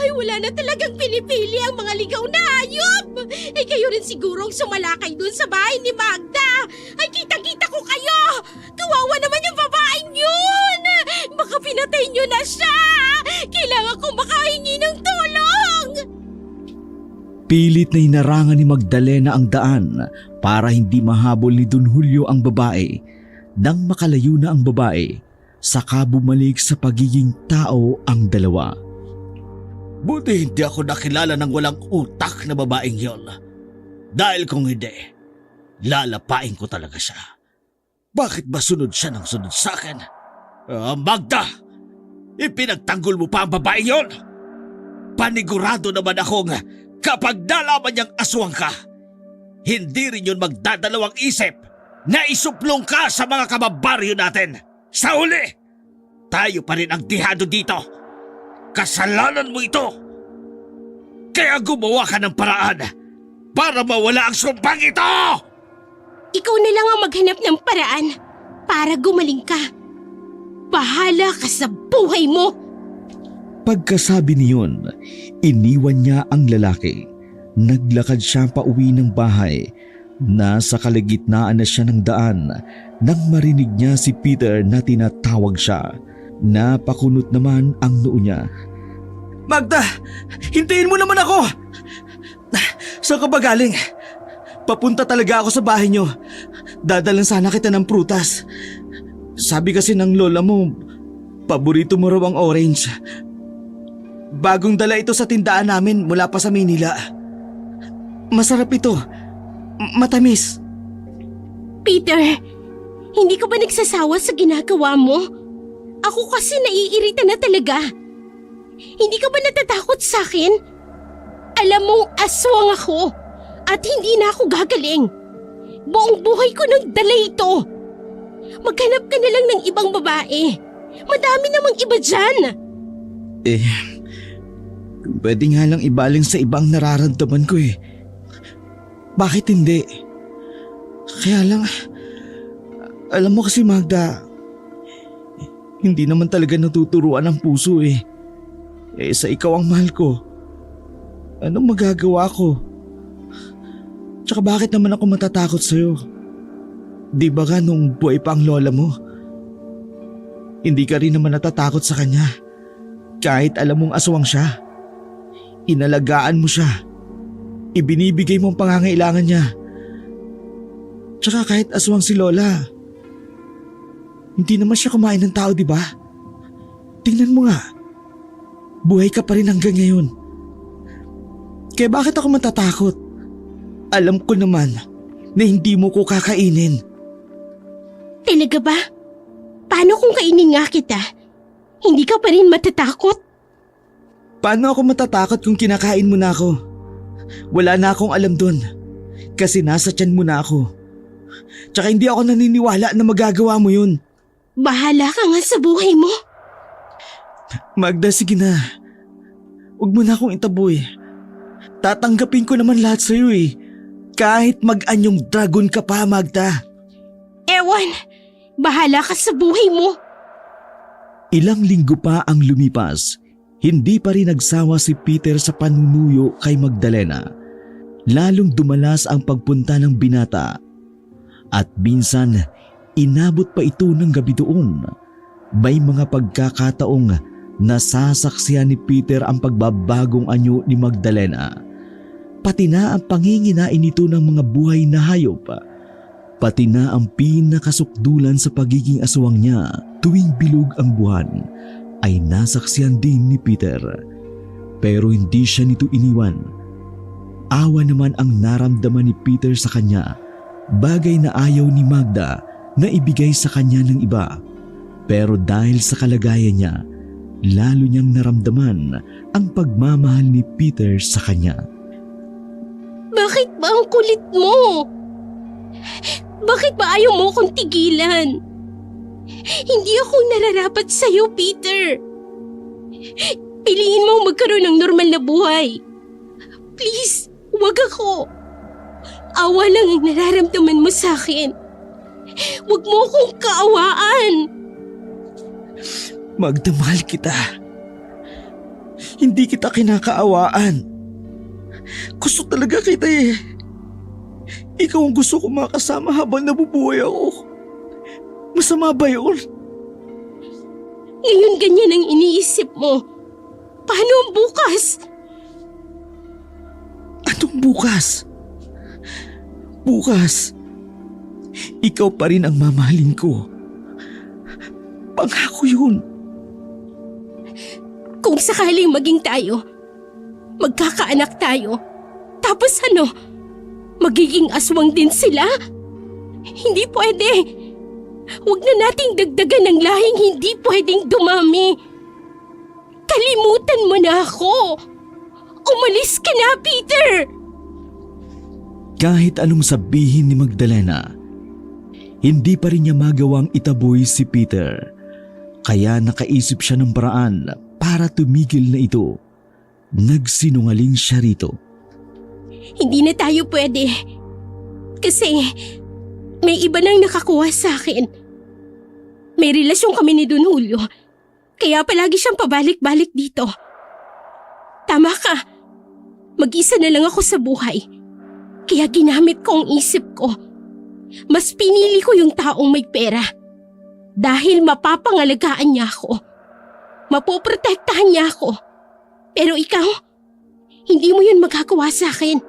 [SPEAKER 3] Ay, wala na talagang pinipili ang mga ligaw na hayop! Ay, kayo rin sigurong sumalakay dun sa bahay ni Magda! Ay, kitang-kita ko kayo! Kawawa naman yung babaeng yun! Baka pinatay nyo na siya! Kailangan kong makahingi ng tulong!
[SPEAKER 1] Pilit na hinarangan ni Magdalena ang daan para hindi mahabol ni Don Julio ang babae. Nang makalayo na ang babae, saka bumalik sa pagiging tao ang dalawa.
[SPEAKER 4] Buti hindi ako nakilala ng walang utak na babaeng yon. Dahil kung hindi, lalapain ko talaga siya. Bakit ba sunod siya ng sunod sa akin? Magda! Ipinagtanggol mo pa ang babaeng yon? Panigurado naman akong kapag nalaman niyang aswang ka, hindi rin yun magdadalawang isip na isuplong ka sa mga kababaryo natin. Sa huli, tayo pa rin ang dihado dito. Kasalanan mo ito. Kaya gumawa ka ng paraan para mawala ang sumpang ito!
[SPEAKER 3] Ikaw na lang ang maghanap ng paraan para gumaling ka. Bahala ka sa buhay mo!
[SPEAKER 1] Pagkasabi niyon, iniwan niya ang lalaki. Naglakad siya pauwi ng bahay. Nasa kalagitnaan na siya ng daan nang marinig niya si Peter na tinatawag siya. Napakunot naman ang noo niya.
[SPEAKER 5] Magda! Hintayin mo naman ako! Saan ka ba galing? Papunta talaga ako sa bahay niyo. Dadalan sana kita ng prutas. Sabi kasi ng lola mo, paborito mo raw ang orange. Bagong dala ito sa tindahan namin mula pa sa Manila. Masarap ito. Matamis.
[SPEAKER 3] Peter, hindi ka ba nagsasawa sa ginagawa mo? Ako kasi naiirita na talaga. Hindi ka ba natatakot sa akin? Alam mong aswang ako at hindi na ako gagaling. Buong buhay ko nang dala ito. Maghanap ka na lang ng ibang babae. Madami namang iba dyan.
[SPEAKER 5] Pwede nga lang ibaling sa ibang nararamdaman ko eh. Bakit hindi? Kaya lang, alam mo kasi Magda, hindi naman talaga natuturuan ang puso eh. Sa ikaw ang mahal ko. Anong magagawa ko? Tsaka bakit naman ako matatakot sa'yo? Di ba nga nung buhay pa ang lola mo? Hindi ka rin naman natatakot sa kanya. Kahit alam mong aswang siya. Inalagaan mo siya. Ibinibigay mo ang pangangailangan niya. Tsaka kahit aswang si lola, hindi naman siya kumain ng tao, di ba? Tingnan mo nga. Buhay ka pa rin hanggang ngayon. Kaya bakit ako matatakot? Alam ko naman na hindi mo ko kakainin.
[SPEAKER 3] Talaga ba? Paano kung kainin nga kita? Hindi ka pa rin matatakot?
[SPEAKER 5] Paano ako matatakot kung kinakain mo na ako? Wala na akong alam dun. Kasi nasa tiyan mo na ako. Tsaka hindi ako naniniwala na magagawa mo yun.
[SPEAKER 3] Bahala ka nga sa buhay mo.
[SPEAKER 5] Magda, sige na. Huwag mo na akong itaboy. Tatanggapin ko naman lahat sa'yo eh. Kahit mag-anyong dragon ka pa, Magda.
[SPEAKER 3] Ewan, bahala ka sa buhay mo.
[SPEAKER 1] Ilang linggo pa ang lumipas, hindi pa rin nagsawa si Peter sa panunuyo kay Magdalena. Lalong dumalas ang pagpunta ng binata. At minsan, inabot pa ito ng gabi doon. May mga pagkakataong nasasaksihan ni Peter ang pagbabagong anyo ni Magdalena. Pati na ang panginginain nito ng mga buhay na hayop. Pati na ang pinakasukdulan sa pagiging aswang niya tuwing bilog ang buwan ay nasaksihan din ni Peter. Pero hindi siya nito iniwan. Awa naman ang naramdaman ni Peter sa kanya, bagay na ayaw ni Magda na ibigay sa kanya ng iba. Pero dahil sa kalagayan niya, lalo niyang naramdaman ang pagmamahal ni Peter sa kanya.
[SPEAKER 3] Bakit ba ang kulit mo? Bakit ba ayaw mo akong tigilan? Hindi ako nararapat sa'yo, Peter. Piliin mo magkaroon ng normal na buhay. Please, huwag ako. Awa lang ang nararamdaman mo sa akin. Huwag mo akong kaawaan.
[SPEAKER 5] Magda, mahal kita. Hindi kita kinakaawaan. Gusto talaga kita eh. Ikaw ang gusto ko makasama habang nabubuhay ako. Masama ba yun?
[SPEAKER 3] Ngayon ganyan ang iniisip mo. Paano ang bukas?
[SPEAKER 5] Anong bukas? Bukas, ikaw pa rin ang mamahalin ko. Pangako yun.
[SPEAKER 3] Kung sakaling maging tayo, magkakaanak tayo, tapos ano? Magiging aswang din sila? Hindi pwede. Huwag na nating dagdagan ng lahing hindi pwedeng dumami. Kalimutan mo na ako. Umalis ka na, Peter!
[SPEAKER 1] Kahit anong sabihin ni Magdalena, hindi pa rin niya magawang itaboy si Peter. Kaya nakaisip siya ng paraan para tumigil na ito. Nagsinungaling siya rito.
[SPEAKER 3] Hindi na tayo pwede. Kasi may iba nang nakakuha sa akin. May relasyon kami ni Don Julio. Kaya palagi siyang pabalik-balik dito. Tama ka. Mag-isa na lang ako sa buhay. Kaya ginamit ko ang isip ko. Mas pinili ko yung taong may pera. Dahil mapapangalagaan niya ako. Mapoprotektahan niya ako. Pero ikaw, hindi mo yun magagawa sa akin.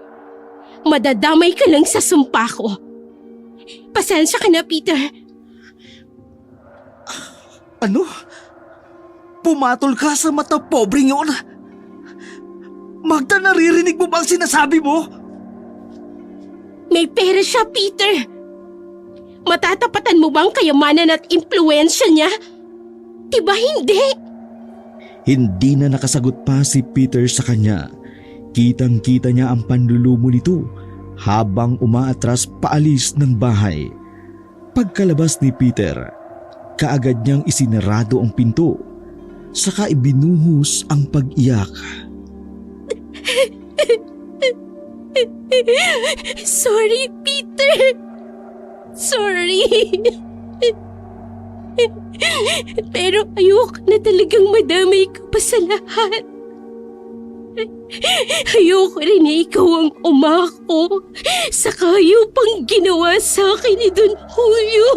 [SPEAKER 3] Madadamay ka lang sa sumpa ko. Pasensya ka na, Peter.
[SPEAKER 5] Ano? Pumatol ka sa mata pobreng yun? Magda, naririnig mo ba ang sinasabi mo?
[SPEAKER 3] May pera siya, Peter. Matatapatan mo bang kayamanan at impluensya niya? Diba hindi?
[SPEAKER 1] Hindi na nakasagot pa si Peter sa kanya. Kitang-kita niya ang panlulumo nito habang umaatras paalis ng bahay. Pagkalabas ni Peter, kaagad niyang isinarado ang pinto, saka ibinuhos ang pag-iyak.
[SPEAKER 2] Sorry, Peter. Sorry. Pero ayoko na talagang madamay ka pa sa lahat. Ayoko rin na ikaw ang umako sa kayupang ginawa sa akin ni Don Julio.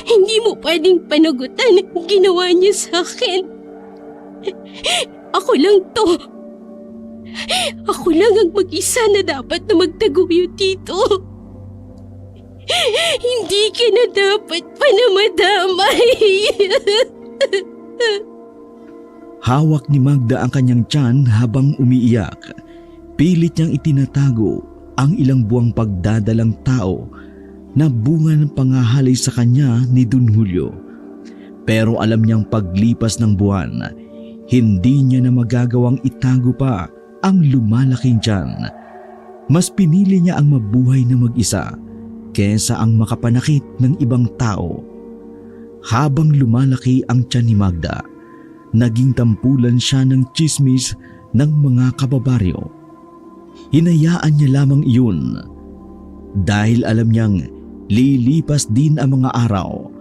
[SPEAKER 2] Hindi mo pwedeng panagutan ang ginawa niya sa akin. Ako lang to. Ako lang ang mag-isa na dapat na magtaguyod dito. Hindi ka na dapat pa na madamay.
[SPEAKER 1] Hawak ni Magda ang kanyang tiyan habang umiiyak. Pilit niyang itinatago ang ilang buwang pagdadalang tao na bunga ng pangahalay sa kanya ni Don Julio. Pero alam niyang paglipas ng buwan, hindi niya na magagawang itago pa ang lumalaking tiyan. Mas pinili niya ang mabuhay na mag-isa kesa ang makapanakit ng ibang tao. Habang lumalaki ang tiyan ni Magda, naging tampulan siya ng tsismis ng mga kababaryo. Hinayaan niya lamang iyon dahil alam niyang lilipas din ang mga araw.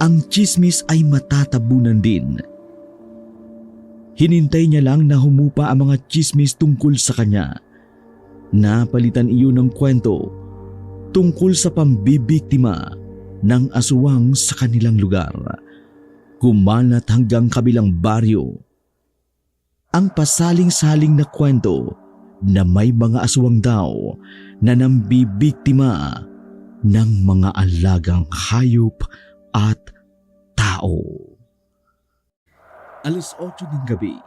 [SPEAKER 1] Ang tsismis ay matatabunan din. Hinintay niya lang na humupa ang mga tsismis tungkol sa kanya. Napalitan iyon ng kwento tungkol sa pambibiktima ng aswang sa kanilang lugar. Kumalat hanggang kabilang baryo ang pasaling-saling na kwento na may mga aswang daw na nambibiktima ng mga alagang hayop at tao. 8:00 ng gabi,